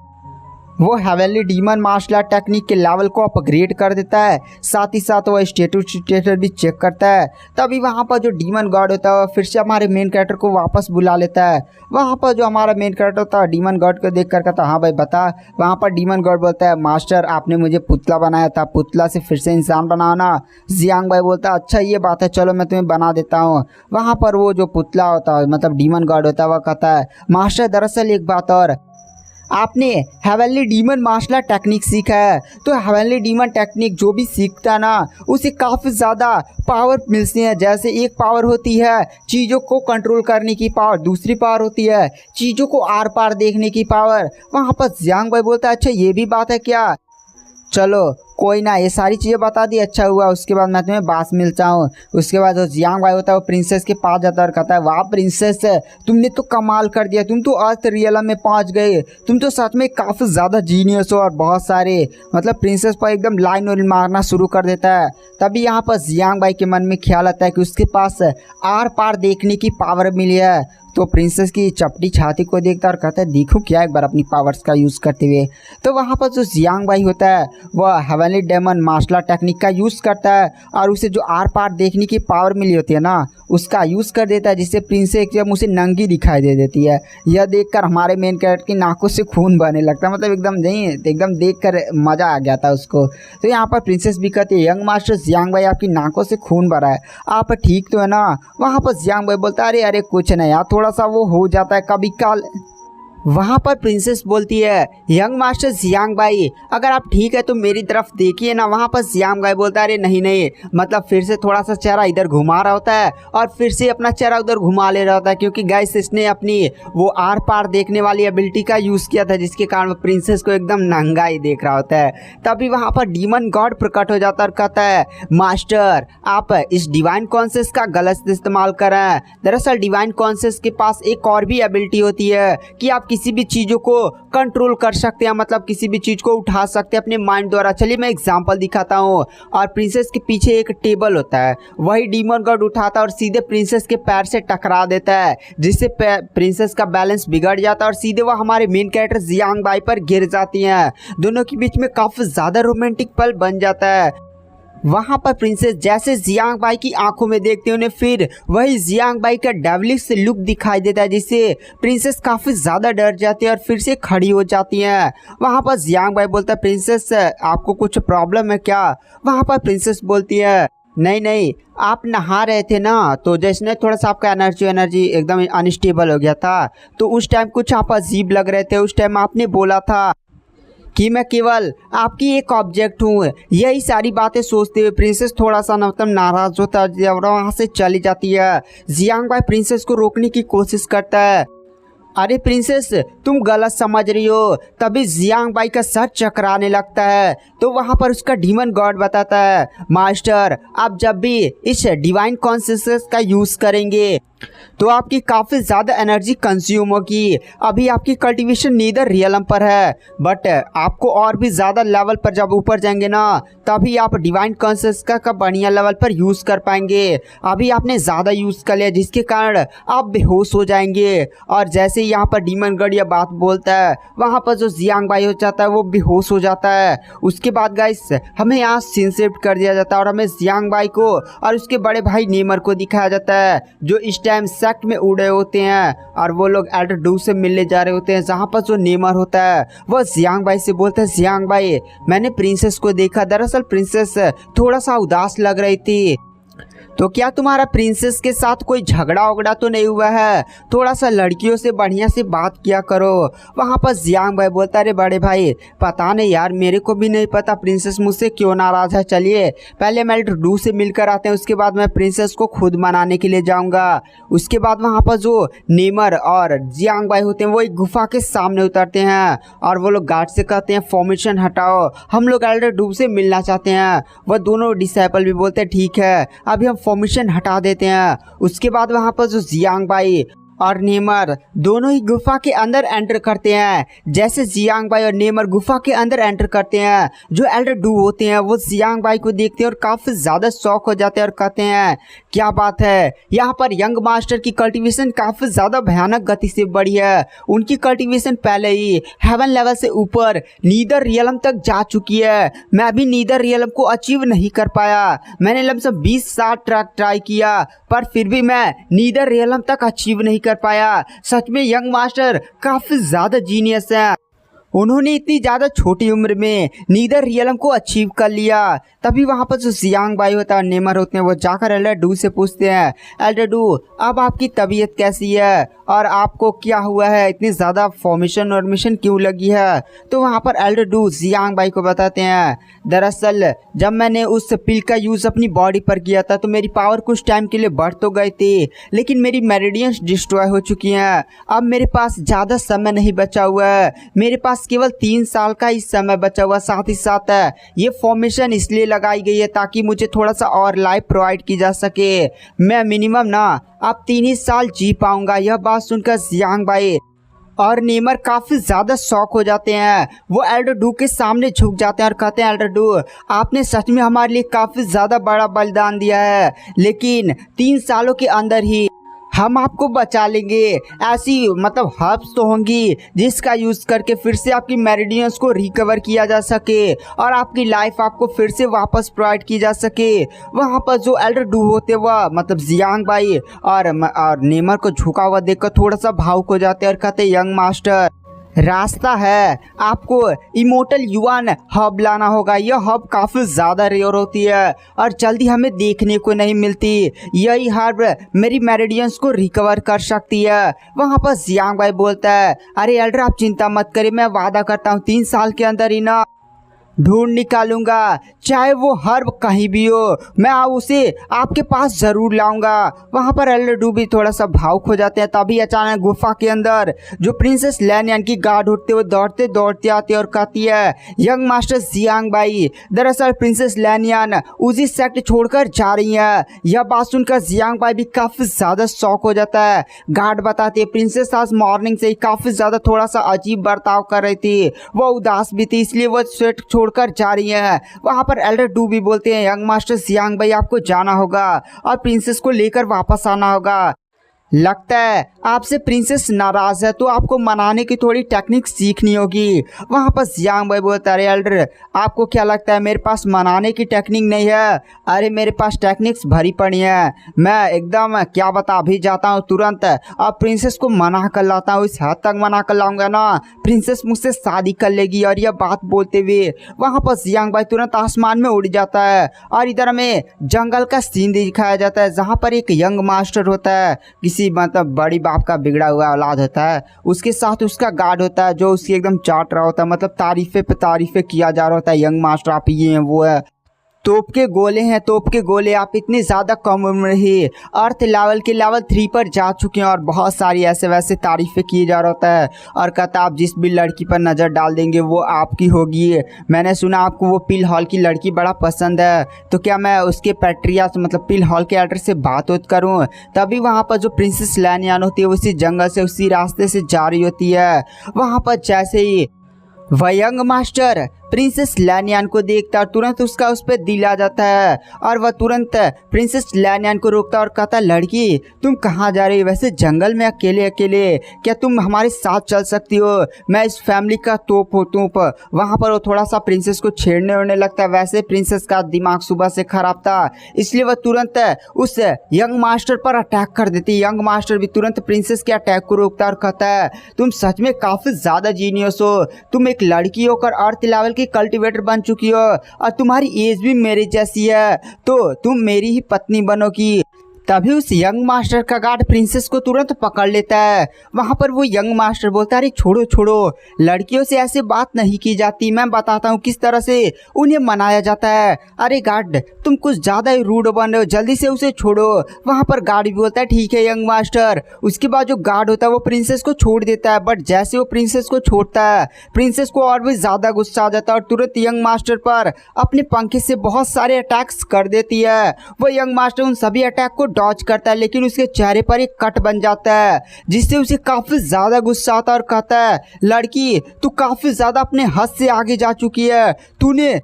वो हेवनली डीमन मार्शल टेक्निक के लेवल को अपग्रेड कर देता है, साथ ही साथ वो स्टेटस भी चेक करता है। तभी वहाँ पर जो डीमन गॉड होता है फिर से हमारे मेन कैरेक्टर को वापस बुला लेता है। वहाँ पर जो हमारा मेन कैरेक्टर होता है डीमन गॉड को देख कर कहता हाँ भाई बता। वहाँ पर डीमन गॉड बोलता है, मास्टर आपने मुझे पुतला बनाया था, पुतला से फिर से इंसान बनाओ ना। जियांग भाई बोलता है, अच्छा ये बात है, चलो मैं तुम्हें बना देता हूँ। वहाँ पर वो जो पुतला होता है मतलब डीमन गॉड होता है वह कहता है, मास्टर दरअसल एक बात और, आपने हेवनली डीमन मार्शल टेक्निक सीखा है तो हेवनली डीमन टेक्निक जो भी सीखता है ना उसे काफ़ी ज़्यादा पावर मिलती है। जैसे एक पावर होती है चीज़ों को कंट्रोल करने की पावर, दूसरी पावर होती है चीज़ों को आर पार देखने की पावर। वहाँ पर जियांग भाई बोलता है, अच्छा ये भी बात है क्या, चलो कोई ना, ये सारी चीज़ें बता दी, अच्छा हुआ। उसके बाद मैं तुम्हें बास मिलता हूँ। उसके बाद जो जियांग भाई होता है वो प्रिंसेस के पास जाता है और कहता है, वाह प्रिंसेस तुमने तो कमाल कर दिया, तुम तो अर्थ रियलम में पहुँच गए, तुम तो सच में काफ़ी ज़्यादा जीनियस हो। और बहुत सारे मतलब प्रिंसेस पर एकदम लाइन और मारना शुरू कर देता है। तभी यहाँ पर जियांग भाई के मन में ख्याल आता है कि उसके पास आर पार देखने की पावर मिली है। तो प्रिंसेस की चपटी छाती को देखता है और कहता है, देखो क्या एक बार अपनी पावर्स का यूज़ करते हुए। तो वहाँ पर जो जियांग भाई होता है वह हेवनली डेमन मार्शल टेक्निक का यूज़ करता है और उसे जो आर पार देखने की पावर मिली होती है ना उसका यूज़ कर देता है, जिससे प्रिंसेस एकदम उसे नंगी दिखाई दे देती है। यह देखकर हमारे मेन कैरेक्टर की नाकों से खून बहने लगता है, मतलब एकदम नहीं, एकदम देखकर मज़ा आ गया था उसको। तो यहाँ पर प्रिंसेस भी कहती है, यंग मास्टर जियांग भाई आपकी नाकों से खून भरा है, आप ठीक तो है ना। वहाँ पर जियांग भाई बोलता है, अरे अरे कुछ नहीं यार, थोड़ा सा वो हो जाता है कभी काल। वहाँ पर प्रिंसेस बोलती है, यंग मास्टर जियांग भाई अगर आप ठीक है तो मेरी तरफ देखिए ना। वहाँ पर जियांग भाई बोलता है, अरे नहीं नहीं, मतलब फिर से थोड़ा सा चेहरा इधर घुमा रहा होता है और फिर से अपना चेहरा उधर घुमा ले रहा होता है, क्योंकि गाइस इसने अपनी वो आर पार देखने वाली एबिलिटी का यूज़ किया था, जिसके कारण प्रिंसेस को एकदम नंगा ही देख रहा होता है। तभी वहाँ पर डीमन गॉड प्रकट हो जाता है और कहता है, मास्टर आप इस डिवाइन कॉन्शियस का गलत इस्तेमाल कर रहे हैं। दरअसल डिवाइन कॉन्शियस के पास एक और भी एबिलिटी होती है कि आप किसी भी चीज़ों को कंट्रोल कर सकते हैं, मतलब किसी भी चीज़ को उठा सकते हैं अपने माइंड द्वारा। चलिए मैं एग्जांपल दिखाता हूँ। और प्रिंसेस के पीछे एक टेबल होता है, वही डीमन गॉड उठाता है और सीधे प्रिंसेस के पैर से टकरा देता है, जिससे प्रिंसेस का बैलेंस बिगड़ जाता है और सीधे वह हमारे मेन कैरेक्टर जियांग भाई पर गिर जाती हैं। दोनों के बीच में काफ़ी ज़्यादा रोमांटिक पल बन जाता है। वहाँ पर प्रिंसेस जैसे जियांग भाई की आंखों में देखते उन्हें फिर वही जियांग भाई का डेविलिश लुक दिखाई देता है, जिससे प्रिंसेस काफ़ी ज़्यादा डर जाती है और फिर से खड़ी हो जाती हैं। वहाँ पर जियांग भाई बोलता है, प्रिंसेस आपको कुछ प्रॉब्लम है क्या। वहाँ पर प्रिंसेस बोलती है, नहीं नहीं, आप नहा रहे थे ना, तो जैसे थोड़ा सा आपका एनर्जी एकदम अनस्टेबल हो गया था, तो उस टाइम कुछ आप अजीब लग रहे थे। उस टाइम आपने बोला था कि मैं केवल आपकी एक ऑब्जेक्ट हूँ। यही सारी बातें सोचते हुए प्रिंसेस थोड़ा सा मतलब नाराज होता है और वहाँ से चली जाती है। जियांग भाई प्रिंसेस को रोकने की कोशिश करता है, अरे प्रिंसेस तुम गलत समझ रही हो। तभी जियांग भाई का सर चकराने लगता है। तो वहाँ पर उसका डीमन गॉड बताता है, मास्टर आप जब भी इस डिवाइन कॉन्शियसनेस का यूज़ करेंगे तो आपकी काफ़ी ज़्यादा एनर्जी कंज्यूम होगी। अभी आपकी कल्टीवेशन नीदर रियलम पर है, बट आपको और भी ज़्यादा लेवल पर जब ऊपर जाएंगे ना, तभी आप डिवाइन कॉन्शियस का बढ़िया लेवल पर यूज़ कर पाएंगे। अभी आपने ज़्यादा यूज़ कर लिया, जिसके कारण आप बेहोश हो जाएंगे। और जैसे ही यहाँ पर डीमन गॉड यह बात बोलता है, वहाँ पर जो जियांग भाई हो जाता है वो बेहोश हो जाता है। उसके बाद गाइस हमें यहाँ सीन शिफ्ट कर दिया जाता है और हमें जियांग भाई को और उसके बड़े भाई नेमर को दिखाया जाता है, जो इस टाइम सेक्ट में उड़े होते हैं और वो लोग एल्डर डू से मिलने जा रहे होते हैं। जहाँ पर जो नेमर होता है वह जियांग भाई से बोलता है, जियांग भाई मैंने प्रिंसेस को देखा, दरअसल प्रिंसेस थोड़ा सा उदास लग रही थी, तो क्या तुम्हारा प्रिंसेस के साथ कोई झगड़ा वगड़ा तो नहीं हुआ है। थोड़ा सा लड़कियों से बढ़िया से बात किया करो। वहाँ पर जियांग भाई बोलता, अरे बड़े भाई पता नहीं यार, मेरे को भी नहीं पता प्रिंसेस मुझसे क्यों नाराज़ है। चलिए पहले मैं एल्डर डू से मिलकर आते हैं, उसके बाद मैं प्रिंसेस को खुद मनाने के लिए जाऊँगा। उसके बाद वहाँ पर जो नेमर और जियांग भाई होते हैं वो एक गुफा के सामने उतरते हैं और वो लोग गार्ड से कहते हैं, फॉर्मेशन हटाओ, हम लोग एल्डर डू से मिलना चाहते हैं। वह दोनों डिसाइपल भी बोलते हैं, ठीक है अभी हम फॉर्मेशन हटा देते हैं। उसके बाद वहाँ पर जो जियांग भाई और नेमर दोनों ही गुफा के अंदर एंटर करते हैं। जैसे जियांग भाई और नेमर गुफा के अंदर एंटर करते हैं, जो एल्डर डू होते हैं वो जियांग भाई को देखते हैं और काफ़ी ज़्यादा शॉक हो जाते हैं और कहते हैं, क्या बात है, यहाँ पर यंग मास्टर की कल्टीवेशन काफ़ी ज़्यादा भयानक गति से बढ़ी है। उनकी कल्टीवेशन पहले ही हेवन लेवल से ऊपर नीदर रियलम तक जा चुकी है। मैं अभी नीदर रियलम को अचीव नहीं कर पाया। मैंने लमसम 20 साल ट्राई किया, पर फिर भी मैं नीदर रियलम तक अचीव नहीं कर पाया। सच में यंग मास्टर काफ़ी ज़्यादा जीनियस है, उन्होंने इतनी ज़्यादा छोटी उम्र में नीदर रियलम को अचीव कर लिया। तभी वहाँ पर जो जियांग भाई होता है, नेमर होते हैं, वो जाकर एल्डर डू से पूछते हैं, एल्डर डू अब आपकी तबीयत कैसी है और आपको क्या हुआ है, इतनी ज़्यादा फॉर्मेशन और मिशन क्यों लगी है। तो वहाँ पर एल्डर डू जियांग भाई को बताते हैं, दरअसल जब मैंने उस पिल का यूज़ अपनी बॉडी पर किया था तो मेरी पावर कुछ टाइम के लिए बढ़ तो गई थी, लेकिन मेरी मेरिडियंस डिस्ट्रॉय हो चुकी हैं। अब मेरे पास ज़्यादा समय नहीं बचा हुआ है, मेरे पास केवल 3 साल का ही समय बचा हुआ। साथ ही साथ ये फॉर्मेशन इसलिए लगाई गई है ताकि मुझे थोड़ा सा और लाइफ प्रोवाइड की जा सके। मैं मिनिमम ना अब 3 ही साल जी पाऊंगा। यह बात सुनकर जियांग भाई और नेमर काफ़ी ज़्यादा शॉक हो जाते हैं। वो एल्डर डू के सामने झुक जाते हैं और कहते हैं, एल्डर डू आपने सच में हमारे लिए काफ़ी ज़्यादा बड़ा बलिदान दिया है, लेकिन 3 सालों के अंदर ही हम आपको बचा लेंगे। ऐसी मतलब हर्ब्स तो होंगी जिसका यूज़ करके फिर से आपकी मेरिडियंस को रिकवर किया जा सके और आपकी लाइफ आपको फिर से वापस प्रोवाइड की जा सके। वहाँ पर जो एल्डर डू होते वह मतलब जियांग बाई और नेमर को झुका हुआ देखकर थोड़ा सा भावुक हो जाते और कहते यंग मास्टर, रास्ता है, आपको इमोर्टल युआन हब लाना होगा। यह हब काफ़ी ज़्यादा रेयर होती है और जल्दी हमें देखने को नहीं मिलती। यही हब मेरी मेरिडियंस को रिकवर कर सकती है। वहाँ पर जियांग बाई बोलता है, अरे एल्डर आप चिंता मत करिए, मैं वादा करता हूँ 3 साल के अंदर ही ना ढूंढ निकालूंगा, चाहे वो हर्ब कहीं भी हो, मैं उसे आपके पास ज़रूर लाऊंगा। वहाँ पर एल्डर डू भी थोड़ा सा भावुक हो जाते हैं। तभी अचानक गुफा के अंदर जो प्रिंसेस लैनियन की गार्ड उठते हुए दौड़ते दौड़ते आती है और कहती है, यंग मास्टर जियांग बाई, दरअसल प्रिंसेस लैनियन उसी सेक्ट छोड़कर जा रही है। यह बात सुनकर जियांग बाई भी काफ़ी ज़्यादा शॉक हो जाता है। गार्ड बताती है प्रिंसेस आज मॉर्निंग से ही काफ़ी ज़्यादा थोड़ा सा अजीब बर्ताव कर रही थी, वह उदास भी थी, इसलिए वह सेक्ट छोड़कर जा रही है। वहाँ पर एल्डर डू भी बोलते हैं, यंग मास्टर जियांग बाई आपको जाना होगा और प्रिंसेस को लेकर वापस आना होगा। लगता है आपसे प्रिंसेस नाराज़ है तो आपको मनाने की थोड़ी टेक्निक सीखनी होगी। वहाँ पर जियांग बाई बोलता है, अरे एल्डर आपको क्या लगता है मेरे पास मनाने की टेक्निक नहीं है? अरे मेरे पास टेक्निक्स भरी पड़ी हैं, मैं एकदम क्या बता अभी जाता हूँ तुरंत और प्रिंसेस को मना कर लाता हूँ। इस हद तक मना कर लाऊंगा ना प्रिंसेस मुझसे शादी कर लेगी। और यह बात बोलते हुए वहाँ पर जियांग बाई तुरंत आसमान में उड़ जाता है और इधर हमें जंगल का सीन दिखाया जाता है जहाँ पर एक यंग मास्टर होता है, मतलब बड़ी बाप का बिगड़ा हुआ औलाद होता है, उसके साथ उसका गार्ड होता है जो उसकी एकदम चाट रहा होता है, मतलब तारीफे पे तारीफे किया जा रहा होता है, यंग मास्टर आप ये हैं वो है, तोप के गोले हैं, तोप के गोले, आप इतनी ज़्यादा कम उम्र ही अर्थ लेवल के लेवल 3 पर जा चुके हैं और बहुत सारी ऐसे वैसे तारीफ़ें किए जा रहा होता है। और कहता आप जिस भी लड़की पर नज़र डाल देंगे वो आपकी होगी। मैंने सुना आपको वो पिल हॉल की लड़की बड़ा पसंद है, तो क्या मैं उसके पैट्रिया से मतलब पिल हॉल के एड्रेस से बात करूँ? तभी वहाँ पर जो प्रिंसेस लैनियन होती है उसी जंगल से उसी रास्ते से जा रही होती है। वहाँ पर जैसे ही वह यंग मास्टर प्रिंसेस लैनियन को देखता और तुरंत उसका उस पर दिल आ जाता है और वह तुरंत प्रिंसेस लैनियन को रोकता और कहता, लड़की तुम कहाँ जा रही हो? वैसे जंगल में अकेले अकेले, क्या तुम हमारे साथ चल सकती हो? मैं इस फैमिली का तोप हो तोप। वहाँ पर वो थोड़ा सा प्रिंसेस को छेड़ने उड़ने लगता है। वैसे प्रिंसेस का दिमाग सुबह से खराब था, इसलिए वह तुरंत उस यंग मास्टर पर अटैक कर देती। यंग मास्टर भी तुरंत प्रिंसेस के अटैक को रोकता और कहता है, तुम सच में काफ़ी ज़्यादा जीनियस हो, तुम एक लड़की होकर अर्थ लेवल की कल्टीवेटर बन चुकी हो और तुम्हारी एज भी मेरी जैसी है, तो तुम मेरी ही पत्नी बनोगी। तभी उस यंग मास्टर का गार्ड प्रिंसेस को तुरंत पकड़ लेता है। वहाँ पर वो यंग मास्टर बोलता है, अरे छोड़ो छोड़ो, लड़कियों से ऐसे बात नहीं की जाती, मैं बताता हूँ किस तरह से उन्हें मनाया जाता है। अरे गार्ड तुम कुछ ज़्यादा ही रूड बन रहे हो, जल्दी से उसे छोड़ो। वहाँ पर गार्ड भी बोलता है, ठीक है यंग मास्टर। उसके बाद जो गार्ड होता है वो प्रिंसेस को छोड़ देता है, बट जैसे वो प्रिंसेस को छोड़ता है प्रिंसेस को और भी ज़्यादा गुस्सा आ जाता है और तुरंत यंग मास्टर पर अपने पंखे से बहुत सारे अटैक्स कर देती है। वो यंग मास्टर उन सभी अटैक को डॉज करता है, लेकिन उसके चेहरे पर एक कट बन जाता है जिससे उसे काफी ज्यादा गुस्सा आता है और कहता है, लड़की तू काफी ज्यादा अपने हद से आगे जा चुकी है, तूने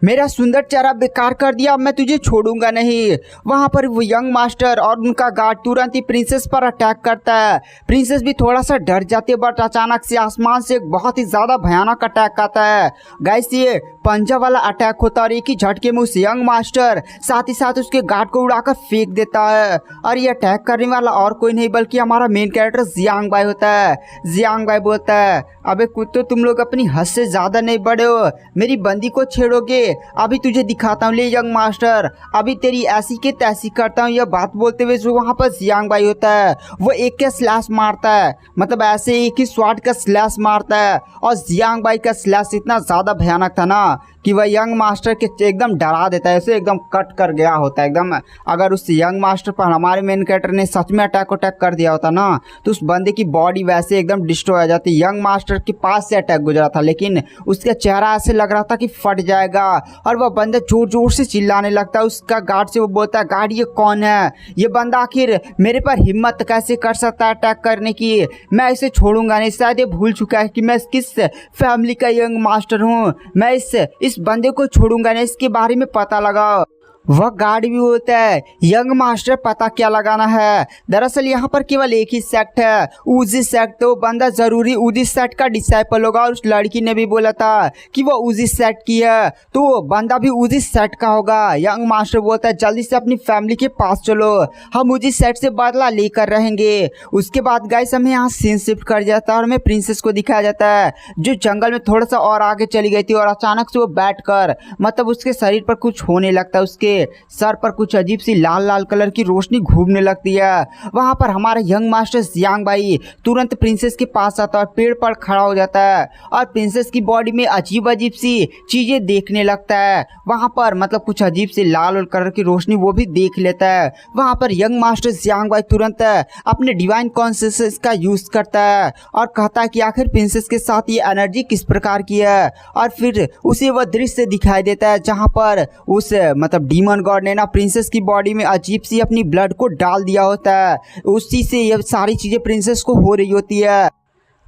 मेरा सुंदर चेहरा बेकार कर दिया, मैं तुझे छोड़ूंगा नहीं। वहाँ पर वो यंग मास्टर और उनका गार्ड तुरंत ही प्रिंसेस पर अटैक करता है। प्रिंसेस भी थोड़ा सा डर जाती है, बट अचानक से आसमान से एक बहुत ही ज़्यादा भयानक अटैक आता है। गाइस ये पंजा वाला अटैक होता है और एक ही झटके में उस यंग मास्टर साथ ही साथ उसके गार्ड को उड़ाकर फेंक देता है। और ये अटैक करने वाला और कोई नहीं बल्कि हमारा मेन कैरेक्टर जियांग बाई होता है। जियांग बाई बोलता है, अबे कुत्ते तुम लोग अपनी हद से ज़्यादा नहीं बड़े हो, मेरी बंदी को छेड़ोगे, अभी तुझे दिखाता हूँ ले यंग मास्टर, अभी तेरी ऐसी के तैसी करता हूँ। यह बात बोलते हुए जो वहाँ पर जियांग बाई होता है वो एक का स्लैश मारता है, मतलब ऐसे एक ही स्वाट का स्लैश मारता है। और जियांग बाई का स्लैश इतना ज़्यादा भयानक था ना कि वह यंग मास्टर के एकदम डरा देता है, उसे एकदम कट कर गया होता है एकदम। अगर उस यंग मास्टर पर हमारे मेन कैरेक्टर ने सच में अटैक कर दिया होता ना तो उस बंदे की बॉडी वैसे एकदम डिस्ट्रॉय हो जाती। यंग मास्टर के पास से अटैक गुजरा था लेकिन उसका चेहरा ऐसे लग रहा था कि फट जाएगा और वह बंदा जोर जोर से चिल्लाने लगता है। उसका गार्ड से वो बोलता है, गार्ड ये कौन है? ये बंदा आखिर मेरे पर हिम्मत कैसे कर सकता है अटैक करने की? मैं इसे छोड़ूंगा नहीं, शायद ये भूल चुका है कि मैं किस फैमिली का यंग मास्टर हूँ। मैं इस बंदे को छोड़ूंगा नहीं, इसके बारे में पता लगाओ। वह गार्ड भी होता है। यंग मास्टर पता क्या लगाना है। दरअसल यहाँ पर केवल एक ही सेक्ट है, उजी सेक्ट। तो बंदा जरूरी उजी सेक्ट का डिसाइपल होगा। और उस लड़की ने भी बोला था कि वो उजी सेक्ट की है, तो बंदा भी उजी सेक्ट का होगा। यंग मास्टर बोलता है जल्दी से अपनी फैमिली के पास चलो, हम उजी सेक्ट से बदला लेकर रहेंगे। उसके बाद गाइस हमें यहाँ सीन शिफ्ट कर जाता है और हमें प्रिंसेस को दिखाया जाता है जो जंगल में थोड़ा सा और आगे चली गई थी। और अचानक से वो बैठकर मतलब उसके शरीर पर कुछ होने लगता है, उसके सर पर कुछ अजीब सी लाल लाल कलर की रोशनी घूमने लगती है। वहां पर हमारा यंग मास्टर जियांग भाई तुरंत प्रिंसेस के पास आता है और पेड़ पर खड़ा हो जाता है और प्रिंसेस की बॉडी में अजीब अजीब सी चीजें देखने लगता है। वहां पर मतलब कुछ अजीब सी लाल कलर की रोशनी वो भी देख लेता है। वहां पर यंग मास्टर जियांग भाई तुरंत अपने डिवाइन कॉन्शियसनेस का यूज करता है और कहता है कि आखिर प्रिंसेस के साथ ये एनर्जी किस प्रकार की है। और फिर उसे वह दृश्य दिखाई देता है जहां पर उस मतलब डीमन गॉड ने ना प्रिंसेस की बॉडी में अजीब सी अपनी ब्लड को डाल दिया होता है। उसी से ये सारी चीजें प्रिंसेस को हो रही होती है।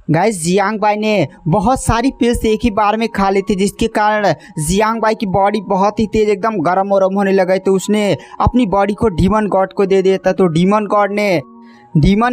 गाइस जियांग भाई ने बहुत सारी पिल्स एक ही बार में खा ली थी, जिसके कारण जियांग भाई की बॉडी बहुत ही तेज एकदम गर्म और होने लगा। तो उसने अपनी बॉडी को डीमन गॉड को दे दिया था। तो डीमन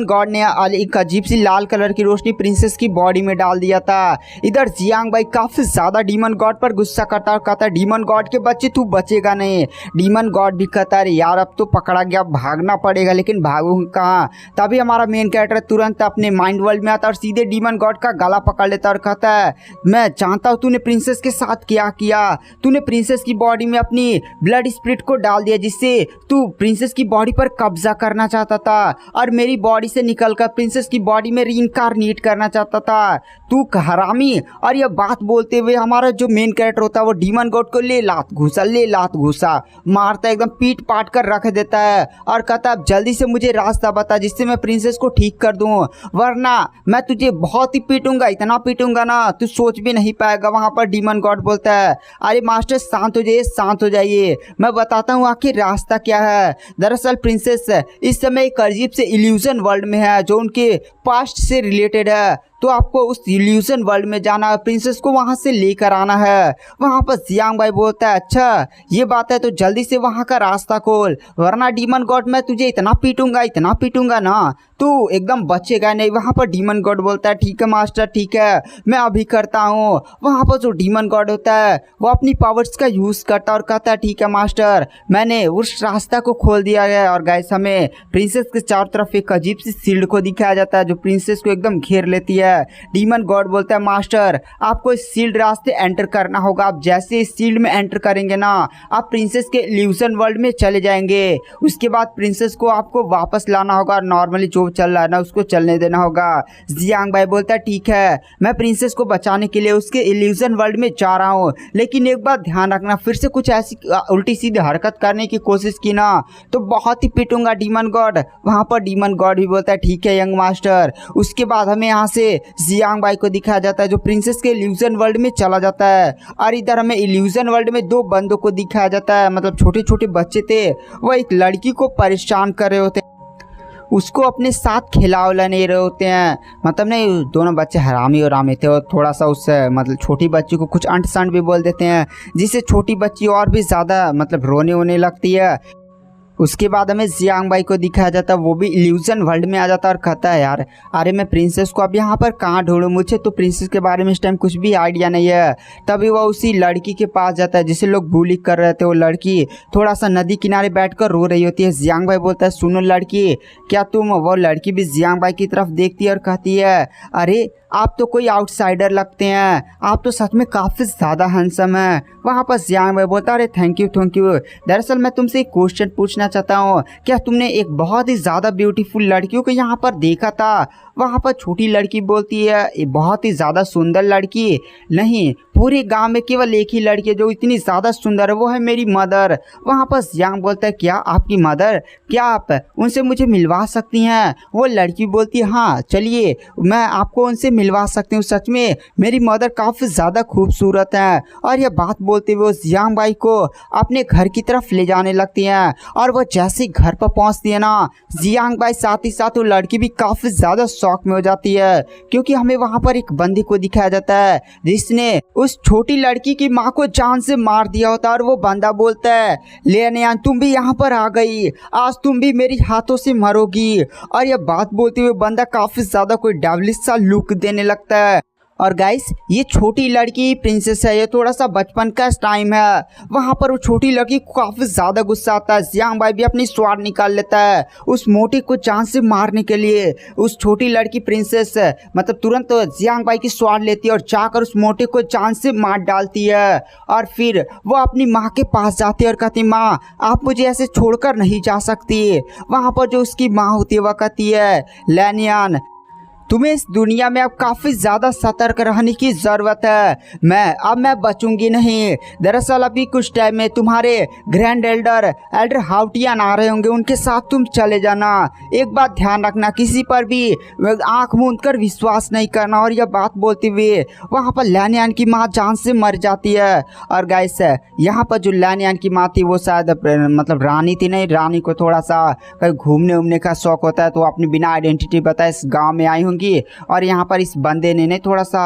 गॉड ने एक अजीब सी लाल कलर की रोशनी प्रिंसेस की बॉडी में डाल दिया था। इधर जियांग भाई काफी ज्यादा डीमन गॉड पर गुस्सा करता और कहता है डीमन गॉड के बच्चे तू बचेगा नहीं। डीमन गॉड भी कहता है यार अब तो पकड़ा गया, भागना पड़ेगा, लेकिन भागूंगा कहाँ। तभी हमारा मेन कैरेक्टर तुरंत अपने माइंड वर्ल्ड में आता और सीधे डीमन गॉड का गला पकड़ लेता और कहता है मैं जानता हूँ तूने प्रिंसेस के साथ क्या किया। तूने प्रिंसेस की बॉडी में अपनी ब्लड स्पिरिट को डाल दिया जिससे तू प्रिंसेस की बॉडी पर कब्जा करना चाहता था और मेरी बॉडी से निकलकर प्रिंसेस की बॉडी में रीइंकारनेट करना चाहता था। तू हरामी। और यह बात बोलते हुए हमारा जो मेन कैरेक्टर होता है वो डीमन गॉड को ले लात घुसा मारता, एकदम पीट पाट कर रख देता है और कहता है जल्दी से मुझे रास्ता बता जिससे मैं प्रिंसेस को ठीक कर दूं, वरना मैं तुझे बहुत ही पीटूंगा, इतना पीटूंगा ना तू सोच भी नहीं पाएगा। वहां पर डीमन गॉड बोलता है अरे मास्टर शांत हो जाइए, शांत हो जाइए, मैं बताता हूँ आखिर रास्ता क्या है। दरअसल प्रिंसेस इस समय एक अजीब से इल्यूजन वर्ल्ड में है जो उनके पास्ट से रिलेटेड है। तो आपको उस इल्यूजन वर्ल्ड में जाना है, प्रिंसेस को वहां से लेकर आना है। वहां पर जियांग भाई बोलता है अच्छा ये बात है तो जल्दी से वहां का रास्ता खोल, वरना डीमन गॉड मैं तुझे इतना पीटूंगा ना तू एकदम बचेगा नहीं। वहां पर डीमन गॉड बोलता है ठीक है मास्टर, ठीक है मैं अभी करता हूँ। वहां पर जो डीमन गॉड होता है वो अपनी पावर्स का यूज करता और कहता है ठीक है मास्टर मैंने उस रास्ता को खोल दिया है। और गाइस हमें प्रिंसेस के चारों तरफ एक अजीब सी शील्ड को दिखाया जाता है जो प्रिंसेस को एकदम घेर लेती है। डीमन गॉड बोलता है मास्टर आपको इस शील्ड रास्ते एंटर करना होगा। आप जैसे इस शील्ड में एंटर करेंगे ना आप प्रिंसेस के इल्यूजन वर्ल्ड में चले जाएंगे। उसके बाद प्रिंसेस को आपको वापस लाना होगा, नॉर्मली जो चल रहा है ना उसको चलने देना होगा। जियांग भाई बोलता है ठीक है मैं प्रिंसेस को बचाने के लिए उसके इल्यूजन वर्ल्ड में जा रहा हूँ, लेकिन एक बात ध्यान रखना फिर से कुछ ऐसी उल्टी सीधी हरकत करने की कोशिश की ना तो बहुत ही पीटूंगा डीमन गॉड। वहां पर डीमन गॉड भी बोलता है ठीक है यंग मास्टर। उसके बाद हमें यहाँ से जियांग भाई को दिखाया जाता है जो प्रिंसेस के इल्यूजन वर्ल्ड में चला जाता है। और इधर हमें इल्यूजन वर्ल्ड में दो बंदों को दिखाया जाता है, मतलब छोटे छोटे बच्चे थे, वह एक लड़की को परेशान कर रहे होते हैं, उसको अपने साथ खिला नहीं रहे होते हैं। मतलब नहीं दोनों बच्चे हरामी और रामी थे और थोड़ा सा उससे मतलब छोटी बच्ची को कुछ अंट संट भी बोल देते हैं जिससे छोटी बच्ची और भी ज़्यादा मतलब रोने होने लगती है। उसके बाद हमें जियांग भाई को दिखाया जाता है वो भी इल्यूजन वर्ल्ड में आ जाता है और कहता है यार अरे मैं प्रिंसेस को अब यहाँ पर कहाँ ढूंढूं, मुझे तो प्रिंसेस के बारे में इस टाइम कुछ भी आइडिया नहीं है। तभी वह उसी लड़की के पास जाता है जिसे लोग बुली कर रहे थे। वो लड़की थोड़ा सा नदी किनारे बैठकर रो रही होती है। जियांग भाई बोलता है सुनो लड़की, क्या तुम, वो लड़की भी जियांग भाई की तरफ देखती है और कहती है अरे आप तो कोई आउटसाइडर लगते हैं, आप तो सच में काफ़ी ज़्यादा हैंडसम हैं। वहाँ पर जियांग भाई बोलता है अरे थैंक यू। दरअसल मैं तुमसे एक क्वेश्चन पूछना चाहता हूँ, क्या तुमने एक बहुत ही ज़्यादा ब्यूटीफुल लड़कियों को यहाँ पर देखा था? वहाँ पर छोटी लड़की बोलती है ये बहुत ही ज़्यादा सुंदर लड़की नहीं, पूरे गांव में केवल एक ही लड़की है जो इतनी ज़्यादा सुंदर है, वो है मेरी मदर। वहाँ पर जियांग बोलता है क्या आपकी मदर, क्या आप उनसे मुझे मिलवा सकती हैं? वो लड़की बोलती है हाँ चलिए मैं आपको उनसे मिलवा सकती हूँ, सच में मेरी मदर काफ़ी ज़्यादा खूबसूरत है। और यह बात बोलते हुए जियांग भाई को अपने घर की तरफ ले जाने लगती हैं। और वह जैसे घर पर पहुँचती है ना जियांग भाई साथ ही साथ वो लड़की भी काफ़ी ज़्यादा शौक में हो जाती है, क्योंकि हमें वहाँ पर एक बंदी को दिखाया जाता है जिसने उस छोटी लड़की की माँ को जान से मार दिया होता और वो बंदा बोलता है लियानियन तुम भी यहाँ पर आ गई, आज तुम भी मेरी हाथों से मरोगी। और यह बात बोलते हुए बंदा काफ़ी ज़्यादा कोई डेविलिश सा लुक देने लगता है। और गाइस ये छोटी लड़की प्रिंसेस है, ये थोड़ा सा बचपन का टाइम है। वहाँ पर वो छोटी लड़की को काफ़ी ज़्यादा गुस्सा आता है। जियांग भाई भी अपनी स्वाड निकाल लेता है उस मोटी को जान से मारने के लिए। उस छोटी लड़की प्रिंसेस मतलब तुरंत जियांग भाई की स्वाड लेती है और जाकर उस मोटे को जान से मार डालती है। और फिर वो अपनी माँ के पास जाती है और कहती माँ आप मुझे ऐसे छोड़कर नहीं जा सकती। वहाँ पर जो उसकी माँ होती है वह कहती है लियानियन तुम्हें इस दुनिया में अब काफ़ी ज़्यादा सतर्क रहने की ज़रूरत है। मैं बचूंगी नहीं। दरअसल अभी कुछ टाइम में तुम्हारे ग्रैंड एल्डर हाउटियन आ रहे होंगे, उनके साथ तुम चले जाना। एक बात ध्यान रखना, किसी पर भी आंख मूंद कर विश्वास नहीं करना। और यह बात बोलते हुए वहाँ पर लियानियन की माँ जान से मर जाती है। और गाइस यहाँ पर जो लियानियन की माँ थी वो शायद मतलब रानी थी नहीं, रानी को थोड़ा सा कहीं घूमने उमने का शौक होता है तो अपनी बिना आइडेंटिटी बताए इस गाँव में आई होंगी। और यहाँ पर इस बंदे ने थोड़ा सा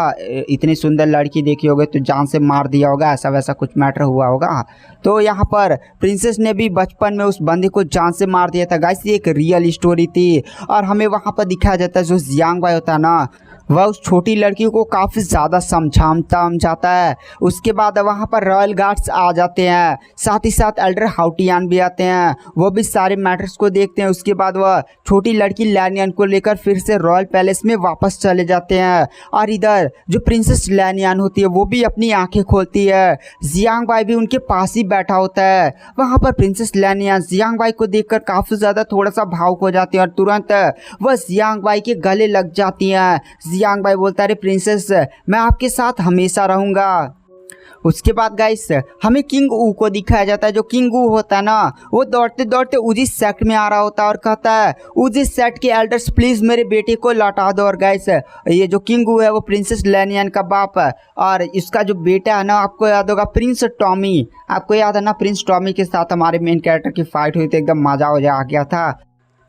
इतनी सुंदर लड़की देखी होगी तो जान से मार दिया होगा, ऐसा वैसा कुछ मैटर हुआ होगा। तो यहाँ पर प्रिंसेस ने भी बचपन में उस बंदे को जान से मार दिया था। गाइस ये एक रियल स्टोरी थी। और हमें वहाँ पर दिखाया जाता है जो जियांग भाई होता है ना वह उस छोटी लड़की को काफ़ी ज़्यादा समझाता है। उसके बाद वहाँ पर रॉयल गार्ड्स आ जाते हैं, साथ ही साथ एल्डर हाउटियन भी आते हैं, वो भी सारे मैटर्स को देखते हैं। उसके बाद वह छोटी लड़की लियानियन को लेकर फिर से रॉयल पैलेस में वापस चले जाते हैं। और इधर जो प्रिंसेस लियानियन होती है वो भी अपनी आंखें खोलती है। जियांग भाई भी उनके पास ही बैठा होता है। वहाँ पर प्रिंसेस लियानियन जियांग भाई को देखकर काफ़ी ज़्यादा थोड़ा सा भावुक हो जाती है और तुरंत वह जियांग भाई के गले लग जाती हैं। जियांग भाई बोलता है अरे प्रिंसेस मैं आपके साथ हमेशा रहूँगा। उसके बाद गाइस हमें किंग ऊ को दिखाया जाता है। जो किंग ऊ होता है ना वो दौड़ते दौड़ते उजी सेट में आ रहा होता है और कहता है उजी सेट के एल्डर्स प्लीज़ मेरे बेटे को लौटा दो। और गाइस ये जो किंग ऊ है वो प्रिंसेस लियानियन का बाप है और इसका जो बेटा है ना आपको याद होगा प्रिंस टॉमी। आपको याद है ना प्रिंस टॉमी के साथ हमारे मेन कैरेक्टर की फाइट हुई थी, एकदम मजा आ गया था।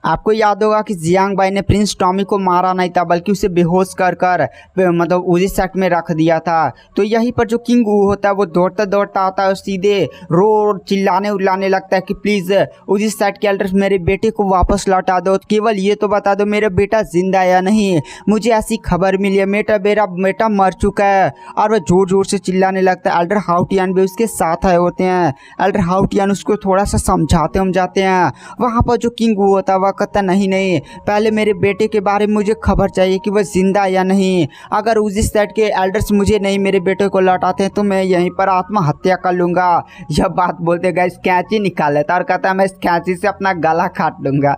आपको याद होगा कि जियांग भाई ने प्रिंस टॉमी को मारा नहीं था बल्कि उसे बेहोश कर मतलब उजी सेट में रख दिया था। तो यहीं पर जो किंग ऊ होता है वो दौड़ता दौड़ता आता है और सीधे रो चिल्लाने उल्लाने लगता है कि प्लीज़ उजी सेट के एल्डर्स मेरे बेटे को वापस लौटा दो, केवल ये तो बता दो मेरा बेटा जिंदा है या नहीं, मुझे ऐसी खबर मिली है, मेरा बेटा मर चुका है। और वह जोर जोर से चिल्लाने लगता है। एल्डर हाउटियन भी उसके साथ आए होते हैं। एल्डर हाउटियन उसको थोड़ा सा समझाते हैं। वहाँ पर जो किंग ऊ होता है कहता नहीं पहले मेरे बेटे के बारे में मुझे खबर चाहिए कि वह जिंदा या नहीं। अगर उसी सेट के एल्डर्स मुझे नहीं मेरे बेटे को लौटाते हैं तो मैं यहीं पर आत्महत्या कर लूँगा। यह बात बोलते गाइस कैंची निकाल लेता और कहता है मैं इस कैंची से अपना गला काट लूँगा।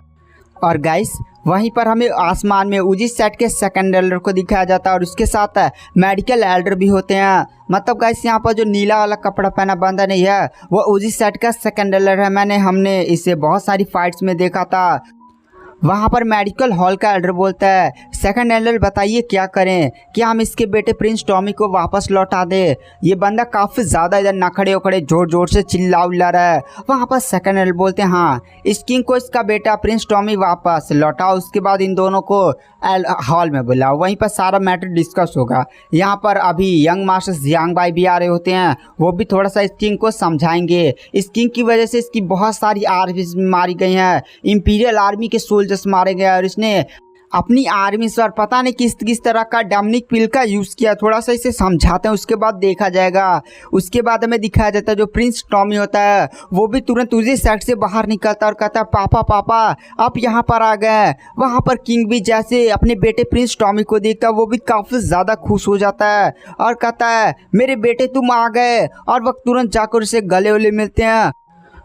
और गाइस वहीं पर हमें आसमान में उजी सेट के सेकंड एल्डर को दिखाया जाता है और उसके साथ मेडिकल एल्डर भी होते हैं। मतलब गाइस यहाँ पर जो नीला वाला कपड़ा पहना बंदा नहीं है वो उजी सेट का सेकंड एल्डर है। हमने इसे बहुत सारी फाइट्स में देखा था। वहाँ पर मेडिकल हॉल का एल्डर बोलता है सेकंड एल्डर बताइए क्या करें, क्या हम इसके बेटे प्रिंस टॉमी को वापस लौटा दें। ये बंदा काफ़ी ज़्यादा इधर नखड़े उखड़े जोर जोर से चिल्ला रहा है। वहाँ पर सेकंड एल्डर बोलते हैं हाँ इस किंग को इसका बेटा प्रिंस टॉमी वापस लौटाओ, उसके बाद इन दोनों को हॉल में बुलाओ, वहीं पर सारा मैटर डिस्कस होगा। यहाँ पर अभी यंग मास्टर जियांग भाई भी आ रहे होते हैं, वो भी थोड़ा सा इस किंग को समझाएंगे। इस किंग की वजह से इसकी बहुत सारी आर्मीज मारी गई हैं, इंपीरियल आर्मी के सोल्जर्स मारे गए और इसने अपनी आर्मी से और पता नहीं किस तरह का डैमनिक पिल का यूज़ किया। थोड़ा सा इसे समझाते हैं उसके बाद देखा जाएगा। उसके बाद हमें दिखाया जाता है जो प्रिंस टॉमी होता है वो भी तुरंत उसी सेट से बाहर निकलता और कहता है पापा आप यहाँ पर आ गए। वहाँ पर किंग भी जैसे अपने बेटे प्रिंस टॉमी को देखता है वो भी काफ़ी ज़्यादा खुश हो जाता है और कहता है मेरे बेटे तुम आ गए। और वह तुरंत जाकर उसे गले वले मिलते हैं।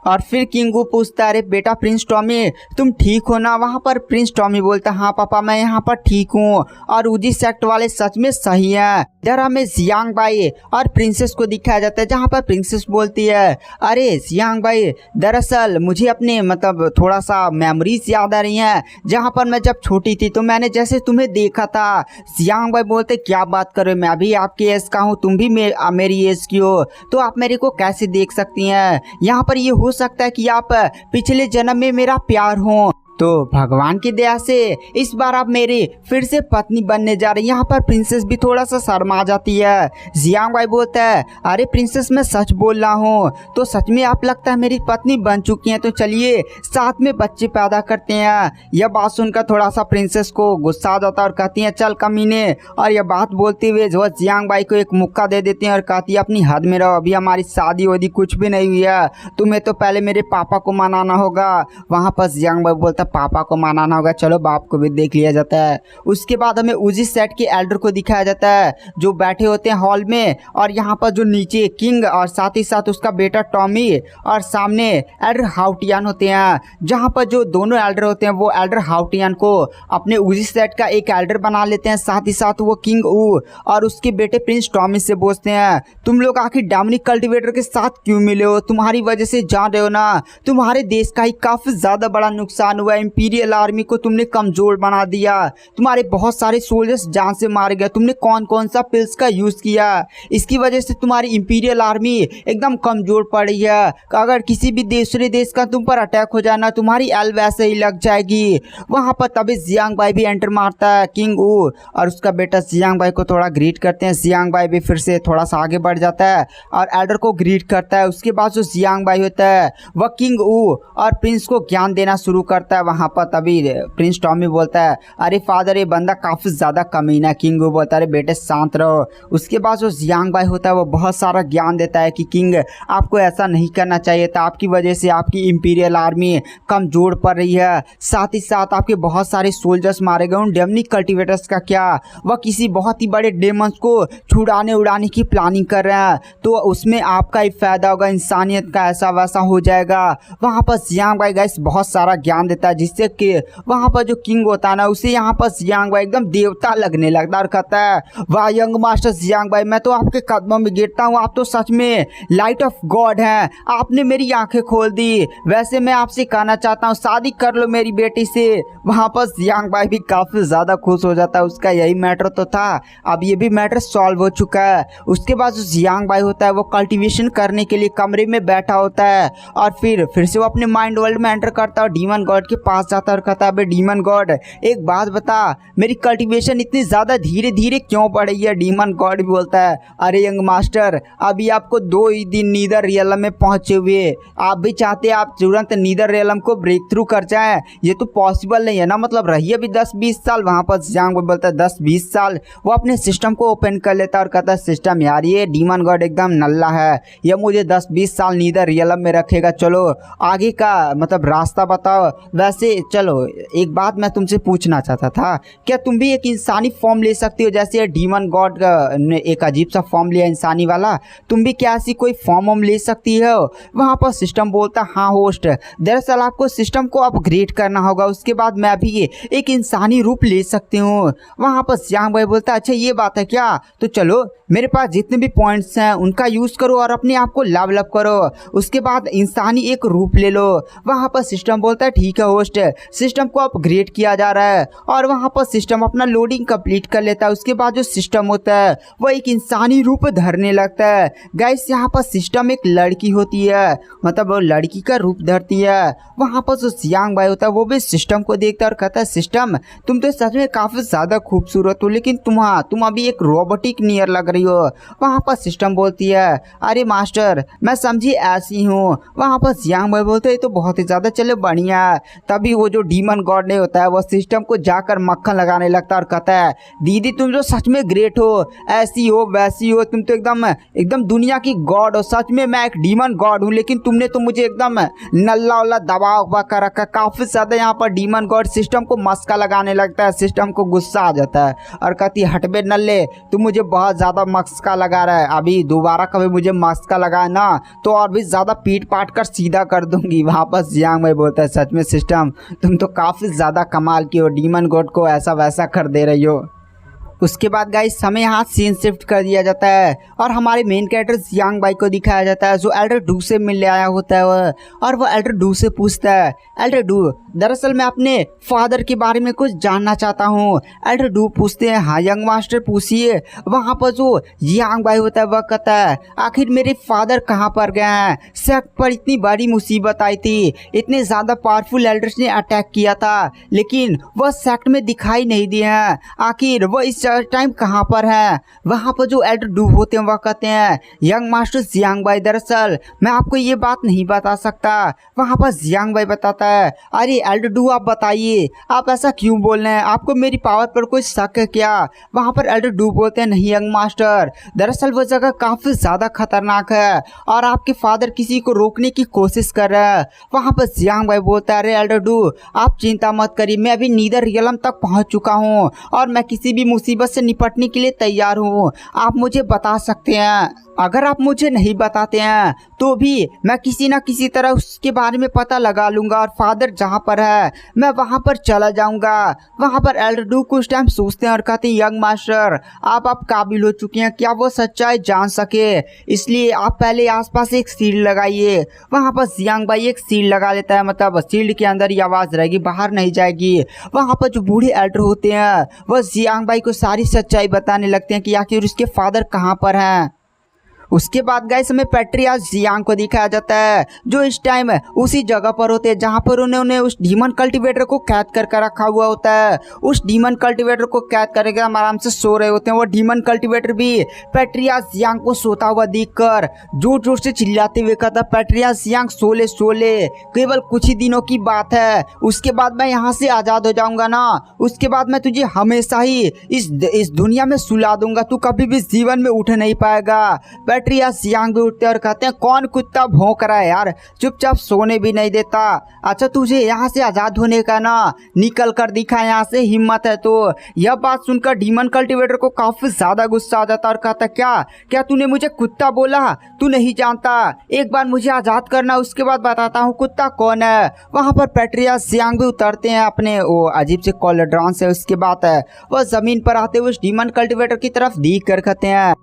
और फिर किंगू पूछता है अरे बेटा प्रिंस टॉमी तुम ठीक हो ना। वहाँ पर प्रिंस टॉमी बोलता है हाँ पापा मैं यहाँ पर ठीक हूँ और उजी सेक्ट वाले सच में सही हैं। इधर हमें जियांग भाई और प्रिंसेस को दिखाया जाता है जहाँ पर प्रिंसेस बोलती है अरे जियांग भाई दरअसल मुझे अपने मतलब थोड़ा सा मेमोरीज याद आ रही हैं जहाँ पर मैं जब छोटी थी तो मैंने जैसे तुम्हें देखा था। जियांग भाई बोलते क्या बात कर रहे हो, मैं भी आपके एज का हूँ, तुम भी मेरी एज की हो, तो आप मेरे को कैसे देख सकती हैं। यहाँ पर ये हो सकता है कि आप पिछले जन्म में मेरा प्यार हो। तो भगवान की दया से इस बार आप मेरी फिर से पत्नी बनने जा रही। यहाँ पर प्रिंसेस भी थोड़ा सा शर्मा जाती है। जियांग भाई बोलता है अरे प्रिंसेस मैं सच बोल रहा हूँ, तो सच में आप लगता है मेरी पत्नी बन चुकी हैं, तो चलिए साथ में बच्चे पैदा करते हैं। यह बात सुनकर थोड़ा सा प्रिंसेस को गुस्सा आ जाता है और कहती है चल कमीने। और यह बात बोलते हुए जो जियांग भाई को एक मुक्का दे देते हैं और कहती है अपनी हद में रहो, अभी हमारी शादी वादी कुछ भी नहीं हुई है, तुम्हें तो पहले मेरे पापा को मनाना होगा। वहाँ पर जियांग भाई बोलता है पापा को मनाना होगा, चलो बाप को भी देख लिया जाता है। उसके बाद हमें उजी सेट के एल्डर को दिखाया जाता है जो बैठे होते हैं हॉल में, और यहाँ पर जो नीचे किंग और साथ ही साथ उसका बेटा टॉमी और सामने एल्डर हाउटियन होते हैं। जहाँ पर जो दोनों एल्डर होते हैं वो एल्डर हाउटियन को अपने उजी सेट का एक एल्डर बना लेते हैं, साथ ही साथ वो किंग ऊ और उसके बेटे प्रिंस टॉमी से पूछते हैं तुम लोग आखिर डामनिक कल्टीवेटर के साथ क्यों मिले हो, तुम्हारी वजह से जान रहे हो ना तुम्हारे देश का ही काफी ज्यादा बड़ा नुकसान हुआ, इंपीरियल आर्मी को तुमने कमजोर बना दिया, तुम्हारे बहुत सारे सोल्जर्स जान से मारे गए, तुमने कौन कौन सा पिल्स का यूज किया, इसकी वजह से तुम्हारी इंपीरियल आर्मी एकदम कमजोर पड़ रही है। अगर किसी भी दूसरे देश का तुम पर अटैक हो जाना तुम्हारी एल वैसे ही लग जाएगी। वहां पर तभी जियांग भाई भी एंटर मारता है, किंग ऊ और उसका बेटा जियांग भाई को थोड़ा ग्रीट करते हैं। जियांग भाई भी फिर से थोड़ा सा आगे बढ़ जाता है और एल्डर को ग्रीट करता है। उसके बाद जो जियांग भाई होता है वह किंग ऊ और प्रिंस को ज्ञान देना शुरू करता है। वहां पर तभी प्रिंस टॉमी बोलता है अरे फादर ये बंदा काफी ज्यादा कमीना। किंग ऊ बोलता है अरे बेटे शांत रहो। उसके बाद जो जियांग भाई होता है वो बहुत सारा ज्ञान देता है कि किंग आपको ऐसा नहीं करना चाहिए था, आपकी वजह से आपकी इंपीरियल आर्मी कमजोर पड़ रही है, साथ ही साथ आपके बहुत सारे सोल्जर्स मारे गए। उन डेमनिक कल्टीवेटर्स का क्या, वह किसी बहुत ही बड़े डेमंस को छुड़ाने उड़ाने की प्लानिंग कर रहे हैं, तो उसमें आपका ही फायदा होगा, इंसानियत का ऐसा वैसा हो जाएगा। वहाँ पर जियांग भाई गाइस बहुत सारा ज्ञान देता है जिससे कि वहाँ पर जो किंग होता है ना उसे यहाँ पर जियांग भाई एकदम देवता लगने लगता है और कहता है वाह यंग मास्टर जियांग भाई मैं तो आपके कदमों में गिरता हूँ, आप तो सच में लाइट ऑफ गॉड हैं, आपने मेरी आंखें खोल दी। वैसे मैं आपसे कहना चाहता हूँ शादी कर लो मेरी बेटी से। वहाँ पर जियांग भाई भी काफी ज्यादा खुश हो जाता है, उसका यही मैटर तो था, अब ये भी मैटर सॉल्व हो चुका है। उसके बाद जो जियांग भाई होता है वो कल्टीवेशन करने के लिए कमरे में बैठा होता है और फिर से वो अपने माइंड वर्ल्ड में एंटर करता है और डीमन गॉड के पास जाता है और कहता है अबे डीमन गॉड एक बात बता, मेरी कल्टीवेशन इतनी ज्यादा धीरे धीरे क्यों बढ़ रही है। डीमन गॉड भी बोलता है अरे यंग मास्टर अभी आपको 2 ही दिन नीदर रियलम में पहुंचे हुए, आप भी चाहते हैं आप तुरंत नीदर रियलम को ब्रेक थ्रू कर जाए, ये तो पॉसिबल नहीं है ना, मतलब रही अभी 10-20 साल। वहां पर जियांग भाई बोलता है 10-20 साल। वो अपने सिस्टम को ओपन कर लेता है और कहता है सिस्टम यार ये डीमन गॉड एकदम नल्ला है, ये मुझे 10-20 साल नीदर रियलम में रखेगा, चलो आगे का मतलब रास्ता बताओ। वैसे चलो एक बात मैं तुमसे पूछना चाहता था, क्या तुम भी एक इंसानी फॉर्म ले सकती हो जैसे डीमन गॉड ने एक अजीब सा फॉर्म लिया इंसानी वाला, तुम भी क्या ऐसी कोई फॉर्म ले सकती हो। वहाँ पर सिस्टम बोलता हाँ होस्ट दरअसल आपको सिस्टम को अपग्रेड करना होगा, उसके बाद मैं भी एक इंसानी रूप ले सकती हूँ। वहाँ पर जियांग भाई बोलता अच्छा ये बात है क्या, तो चलो मेरे पास जितने भी पॉइंट्स हैं उनका यूज करो और अपने आप को लेवल करो, उसके बाद इंसानी एक रूप ले लो। वहाँ पर सिस्टम बोलता है ठीक है होस्ट, सिस्टम को अपग्रेड किया जा रहा है और वहाँ पर सिस्टम अपना लोडिंग कंप्लीट कर लेता है। उसके बाद जो सिस्टम होता है वो एक इंसानी रूप धरने लगता है। गाइस यहाँ पर सिस्टम एक लड़की होती है, मतलब वो लड़की का रूप धरती है। वहाँ पर जो जियांग भाई होता है वो भी सिस्टम को देखता है और कहता है सिस्टम तुम तो सच में काफी ज्यादा खूबसूरत हो, लेकिन तुम अभी एक रोबोटिक नियर लग रही हो। वहाँ पर सिस्टम बोलती है अरे मास्टर मैं समझी ऐसी हूँ। वहाँ पर जियांग भाई बोलते हैं तो बहुत ही ज्यादा चले बढ़िया। तभी वो जो डीमन गॉड ने होता है वो सिस्टम को जाकर मक्खन लगाने लगता है और कहता है दीदी तुम जो सच में ग्रेट हो, ऐसी हो वैसी हो, तुम तो एकदम दुनिया की गॉड हो, सच में मैं एक डीमन गॉड हूँ, लेकिन तुमने तो मुझे एकदम नल्ला उल्ला दबा उबा कर रखा। काफी ज्यादा यहाँ पर डीमन गॉड सिस्टम को मस्का लगाने लगता है। सिस्टम को गुस्सा आ जाता है और कहती है हटबे नल्ले तुम मुझे बहुत ज्यादा मस्का लगा रहा है, अभी दोबारा कभी मुझे मस्का लगाए ना तो और भी ज्यादा पीट पाट कर सीधा कर दूंगी। वहाँ पर जियांग भाई बोलता है सच में सिस्टम तुम तो काफी ज्यादा कमाल की हो, डीमन गॉड को ऐसा वैसा कर दे रही हो। उसके बाद गाइस हमें यहाँ सीन शिफ्ट कर दिया जाता है और हमारे मेन कैरेक्टर जियांग बाई को दिखाया जाता है जो एल्डर डू से मिलने आया होता है वह, और वह एल्डर डू से पूछता है, एल्डर डू दरअसल मैं अपने फादर के बारे में कुछ जानना चाहता हूँ। एल्डर डू पूछते हैं, हाँ यंग मास्टर पूछिए। वहाँ पर जो जियांग बाई होता है वह कहता है, आखिर मेरे फादर कहाँ पर गए हैं? सेक्ट पर इतनी बड़ी मुसीबत आई थी, इतने ज़्यादा पावरफुल एल्डर्स ने अटैक किया था, लेकिन वह सेक्ट में दिखाई नहीं दिए हैं। आखिर वह इस टाइम कहाँ पर है? वहाँ पर जो एल्डर डू होते हैं वह कहते हैं, यंग मास्टर जियांग बाई दरअसल मैं आपको ये बात नहीं बता सकता। वहाँ पर जियांग बाई बताता है, अरे एल्डर डू आप बताइए, आप ऐसा क्यों बोल रहे हैं? आपको मेरी पावर पर कोई शक है क्या? वहाँ पर एल्डर डू बोलते हैं, नहीं यंग मास्टर, दरअसल वह जगह काफ़ी ज़्यादा खतरनाक है और आपके फादर किसी को रोकने की कोशिश कर रहे हैं। वहाँ पर जियांग बाई बोलता है, अरे एल्डर डू आप चिंता मत करिए, मैं अभी नीदर रियलम तक पहुँच चुका हूँ और मैं किसी भी मुसीबत से निपटने के लिए तैयार हूँ। आप मुझे बता सकते हैं, अगर आप मुझे नहीं बताते हैं तो भी मैं किसी ना किसी तरह उसके बारे में पता लगा लूँगा और फादर जहाँ पर है मैं वहाँ पर चला जाऊँगा। वहाँ पर एल्डर डू कुछ टाइम सोचते हैं और कहते हैं, यंग मास्टर आप काबिल हो चुके हैं, क्या वो सच्चाई जान सके, इसलिए आप पहले आसपास एक शील्ड लगाइए। वहाँ पर जियांग बाई एक शील्ड लगा लेता है, मतलब शील्ड के अंदर ही आवाज़ रहेगी, बाहर नहीं जाएगी। वहाँ पर जो बूढ़े एल्डर होते हैं वह जियांग बाई को सारी सच्चाई बताने लगते हैं कि आखिर उसके फादर कहाँ पर हैं। उसके बाद गाइस हमें पैट्रियार्च जियांग को दिखाया जाता है जो इस टाइम उसी जगह पर होते हैं जहाँ पर उन्होंने उस डीमन कल्टीवेटर को कैद करके रखा हुआ होता है। उस डीमन कल्टीवेटर को कैद करके हम आराम से सो रहे होते हैं। वो डीमन कल्टीवेटर भी पैट्रियार्च जियांग को सोता हुआ देखकर जोर जोर से चिल्लाते हुए कहता, पैट्रियार्च जियांग सोले सोले, केवल कुछ ही दिनों की बात है, उसके बाद मैं यहाँ से आज़ाद हो जाऊँगा ना, उसके बाद मैं तुझे हमेशा ही इस दुनिया में सुला दूंगा, तू कभी भी जीवन में उठ नहीं पाएगा। पैट्रियार्च जियांग भी उठते और कहते हैं, कौन कुत्ता भौंक रहा है यार, चुपचाप सोने भी नहीं देता। अच्छा तुझे यहाँ से आज़ाद होने का ना, निकल कर दिखा यहाँ से, हिम्मत है तो। यह बात सुनकर डीमन कल्टीवेटर को काफ़ी ज़्यादा गुस्सा आ जाता और कहता, क्या तूने मुझे कुत्ता बोला? तू नहीं जानता, एक बार मुझे आज़ाद करना, उसके बाद बताता हूँ कुत्ता कौन है। वहाँ पर पैट्रियार्च जियांग भी उतरते हैं अपने वो अजीब से कॉलड्रॉन से। उसके बाद वह ज़मीन पर आते हुए उस डीमन कल्टीवेटर की तरफ देख कर कहते हैं,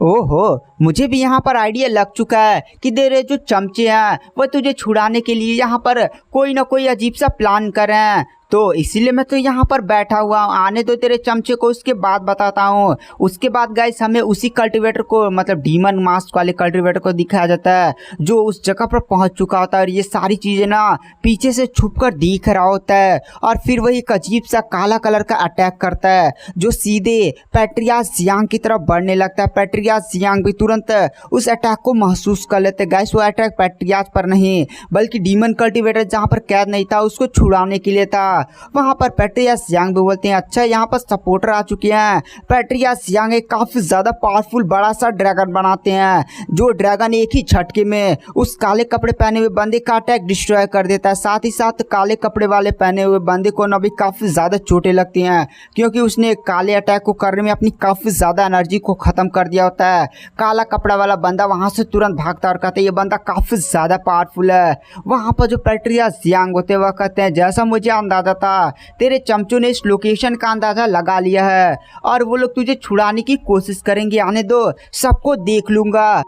ओहो मुझे भी यहाँ पर आइडिया लग चुका है कि तेरे जो चमचे हैं वह तुझे छुड़ाने के लिए यहाँ पर कोई ना कोई अजीब सा प्लान कर रहे हैं, तो इसीलिए मैं तो यहाँ पर बैठा हुआ हूँ, आने दो तेरे चमचे को, उसके बाद बताता हूँ। उसके बाद गाइस हमें उसी कल्टीवेटर को, मतलब डीमन मास्क वाले कल्टीवेटर को दिखाया जाता है जो उस जगह पर पहुँच चुका होता है और ये सारी चीज़ें ना पीछे से छुपकर दिख रहा होता है और फिर वही एक अजीब सा काला कलर का अटैक करता है जो सीधे पैट्रियार्च जियांग की तरफ बढ़ने लगता है। पैट्रियार्च जियांग भी तुरंत उस अटैक को महसूस कर लेते हैं। गाइस वो अटैक पैट्रियार्च पर नहीं बल्कि डीमन कल्टीवेटर जहाँ पर कैद नहीं था उसको छुड़ाने के लिए था। वहां पर पैट्रियार्च जियांग भी बोलते हैं, अच्छा यहाँ पर सपोर्टर आ चुके हैं। पैट्रियार्च जियांग एक काफी ज्यादा पावरफुल बड़ा सा ड्रैगन बनाते हैं जो ड्रैगन एक ही झटके में उस काले कपड़े पहने हुए बंदे का अटैक डिस्ट्रॉय कर देता है। साथ ही साथ काले कपड़े वाले पहने हुए बंदे को ना भी काफी ज्यादा चोटें लगती हैं क्योंकि उसने काले अटैक को करने में अपनी काफी ज्यादा एनर्जी को खत्म कर दिया होता है। काला कपड़ा वाला बंदा वहां से तुरंत भागता और कहता है ये बंदा काफी ज्यादा पावरफुल है। वहां पर जो पैट्रियार्च जियांग होते हैं वह कहते हैं, जैसा मुझे अंदाजा था तेरे चमचों ने इस लोकेशन का अंदाजा लगा लिया है और वो लोग तुझे छुड़ाने की कोशिश करेंगे, आने दो, सबको देख लूंगा।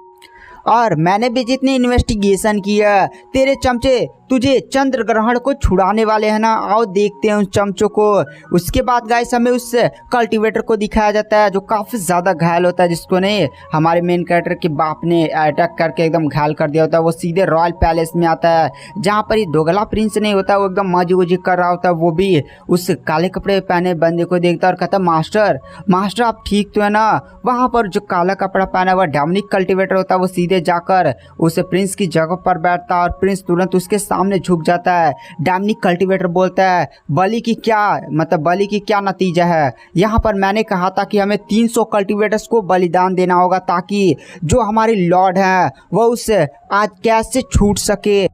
और मैंने भी जितनी इन्वेस्टिगेशन किया तेरे चमचे तुझे चंद्र ग्रहण को छुड़ाने वाले हैं ना, आओ देखते हैं उस चमचों को। उसके बाद गाइस हमें उस कल्टीवेटर को दिखाया जाता है जो काफ़ी ज़्यादा घायल होता है, जिसको ने हमारे मेन कैरेक्टर के बाप ने अटैक करके एकदम घायल कर दिया होता है। वो सीधे रॉयल पैलेस में आता है जहाँ पर ये दोगला प्रिंस नहीं होता, वो एकदम मौज वोजी कर रहा होता है। वो भी उस काले कपड़े पहने बंदे को देखता है और कहता है, मास्टर आप ठीक तो है ना? वहाँ पर जो काला कपड़ा पहना हुआ डोमिनिक कल्टीवेटर होता है वो सीधे जाकर उस प्रिंस की जगह पर बैठता है और प्रिंस तुरंत उसके सामने झुक जाता है। डोमिनिक कल्टीवेटर बोलता है, बलि की क्या नतीजा है? यहाँ पर मैंने कहा था कि हमें 300 कल्टीवेटर्स को बलिदान देना होगा ताकि जो हमारे लॉर्ड हैं वो उस आज कैद से छूट सके।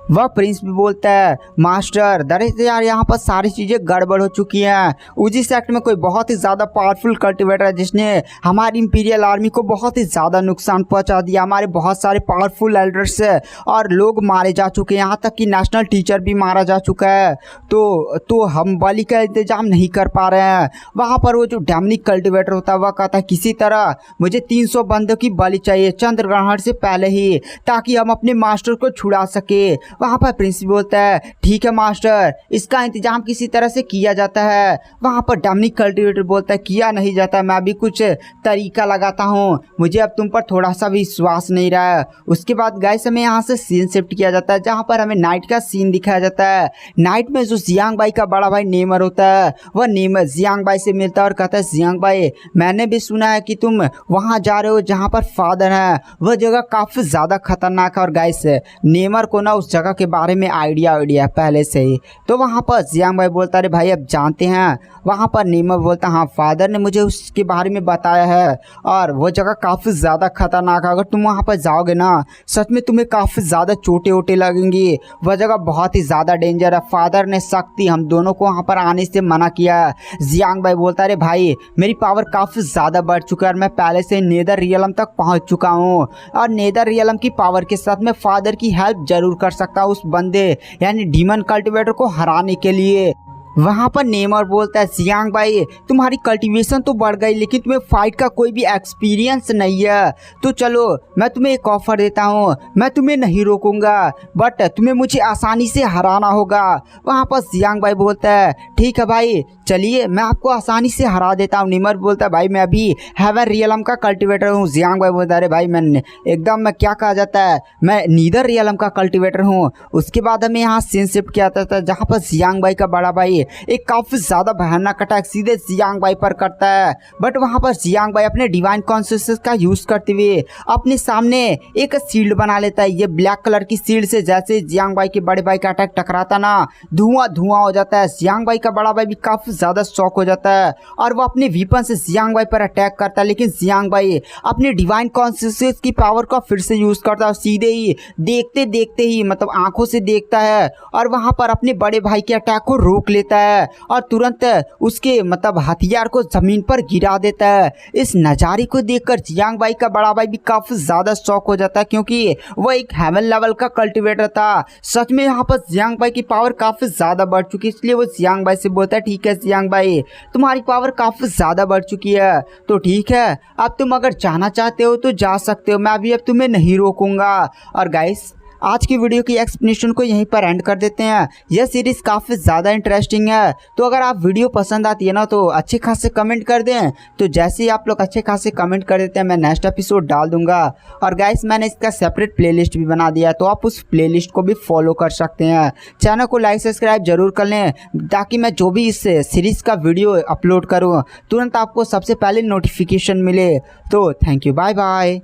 वह प्रिंस भी बोलता है मास्टर दरअसल यार यहाँ पर सारी चीज़ें गड़बड़ हो चुकी हैं। उसी सेक्ट में कोई बहुत ही ज़्यादा पावरफुल कल्टिवेटर है जिसने हमारी इंपीरियल आर्मी को बहुत ही ज़्यादा नुकसान पहुँचा दिया। हमारे बहुत सारे पावरफुल एल्डर्स और लोग मारे जा चुके हैं, यहाँ तक कि नेशनल टीचर भी मारा जा चुका है। तो हम बलि का इंतजाम नहीं कर पा रहे हैं। वहाँ पर वो जो डैमनिक कल्टिवेटर होता है वह कहता है किसी तरह मुझे 300 बंदों की बलि चाहिए चंद्रग्रहण से पहले ही, ताकि हम अपने मास्टर को छुड़ा सके। वहाँ पर प्रिंस बोलता है ठीक है मास्टर, इसका इंतजाम किसी तरह से किया जाता है। वहाँ पर डैमनिक कल्टिवेटर बोलता है किया नहीं जाता, मैं भी कुछ तरीका लगाता हूँ, मुझे अब तुम पर थोड़ा सा भी विश्वास नहीं रहा है। उसके बाद गाइस हमें यहाँ से सीन शिफ्ट किया जाता है जहाँ पर हमें नाइट का सीन दिखाया जाता है। नाइट में जो जियांग बाई का बड़ा भाई नेमर होता है वह नेमर जियांग बाई से मिलता है और कहता है जियांग बाई मैंने भी सुना है कि तुम वहाँ जा रहे हो जहाँ पर फादर है, वह जगह काफ़ी ज़्यादा खतरनाक है। और गाइस नेमर को ना उस जगह के बारे में आइडिया पहले से ही। तो वहाँ पर जियांग बाई बोलता है भाई अब जानते हैं। वहाँ पर नेमर बोलता हाँ फादर ने मुझे उसके बारे में बताया है और वो जगह काफ़ी ज़्यादा खतरनाक है। अगर तुम वहाँ पर जाओगे ना सच में तुम्हें काफ़ी ज़्यादा चोटें वोटें लगेंगी, वह जगह बहुत ही ज़्यादा डेंजर है। फादर ने सख्ती हम दोनों को वहाँ पर आने से मना किया। जियांग बाई बोलता है भाई मेरी पावर काफ़ी ज़्यादा बढ़ चुका है और मैं पहले से नेदर रियलम तक पहुँच चुका हूँ और नेदर रियलम की पावर के साथ मैं फादर की हेल्प जरूर कर सकता हूँ उस बंदे यानी डीमन कल्टिवेटर को हराने के लिए। वहाँ पर नेमर बोलता है जियांग बाई तुम्हारी कल्टीवेशन तो बढ़ गई लेकिन तुम्हें फाइट का कोई भी एक्सपीरियंस नहीं है, तो चलो मैं तुम्हें एक ऑफर देता हूँ, मैं तुम्हें नहीं रोकूंगा बट तुम्हें मुझे आसानी से हराना होगा। वहाँ पर जियांग बाई बोलता है ठीक है भाई चलिए मैं आपको आसानी से हरा देता हूँ। नेमर बोलता है भाई मैं अभी हेवन रियलम का कल्टिवेटर हूँ। जियांग बाई बोलता है अरे भाई मैं क्या कहा जाता है मैं नीदर रियलम का कल्टिवेटर हूँ। उसके बाद हमें यहाँ सीन शिफ्ट किया था जहाँ पर जियांग बाई का बड़ा भाई एक काफ़ी ज़्यादा भयानक अटैक सीधे जियांग बाई पर करता है। बट वहाँ पर जियांग बाई अपने डिवाइन कॉन्शियसनेस का यूज़ करते हुए अपने सामने एक शील्ड बना लेता है। ये ब्लैक कलर की शील्ड से जैसे जियांग बाई के बड़े भाई का अटैक टकराता ना धुआं हो जाता है। जियांग बाई का बड़ा भाई भी काफ़ी ज़्यादा शॉक हो जाता है और वो अपने वीपन से जियांग बाई पर अटैक करता है, लेकिन जियांग बाई अपने डिवाइन कॉन्शियसनेस की पावर का फिर से यूज़ करता है। सीधे ही देखते देखते ही मतलब आंखों से देखता है और वहाँ पर अपने बड़े भाई के अटैक को रोक लेता है और तुरंत उसके मतलब हथियार को जमीन पर गिरा देता है। इस नज़ारे को देखकर जियांग बाई का बड़ा भाई भी काफ़ी ज़्यादा शॉक हो जाता है क्योंकि वह एक हेवन लेवल का कल्टिवेटर था। सच में यहाँ पर जियांग बाई की पावर काफ़ी ज़्यादा बढ़ चुकी है, इसलिए वो जियांग बाई से बोलता है ठीक है जियांग बाई तुम्हारी पावर काफ़ी ज़्यादा बढ़ चुकी है तो ठीक है अब तुम अगर जाना चाहते हो तो जा सकते हो, मैं अभी अब तुम्हें नहीं रोकूंगा। और गाइस आज की वीडियो की एक्सप्लेनेशन को यहीं पर एंड कर देते हैं। यह सीरीज़ काफ़ी ज़्यादा इंटरेस्टिंग है, तो अगर आप वीडियो पसंद आती है ना तो अच्छे खासे कमेंट कर दें। तो जैसे ही आप लोग अच्छे खासे कमेंट कर देते हैं मैं नेक्स्ट एपिसोड डाल दूंगा। और गाइस मैंने इसका सेपरेट प्लेलिस्ट भी बना दिया है तो आप उस प्लेलिस्ट को भी फॉलो कर सकते हैं। चैनल को लाइक सब्सक्राइब जरूर कर लें ताकि मैं जो भी इस सीरीज़ का वीडियो अपलोड करूँ तुरंत आपको सबसे पहले नोटिफिकेशन मिले। तो थैंक यू, बाय बाय।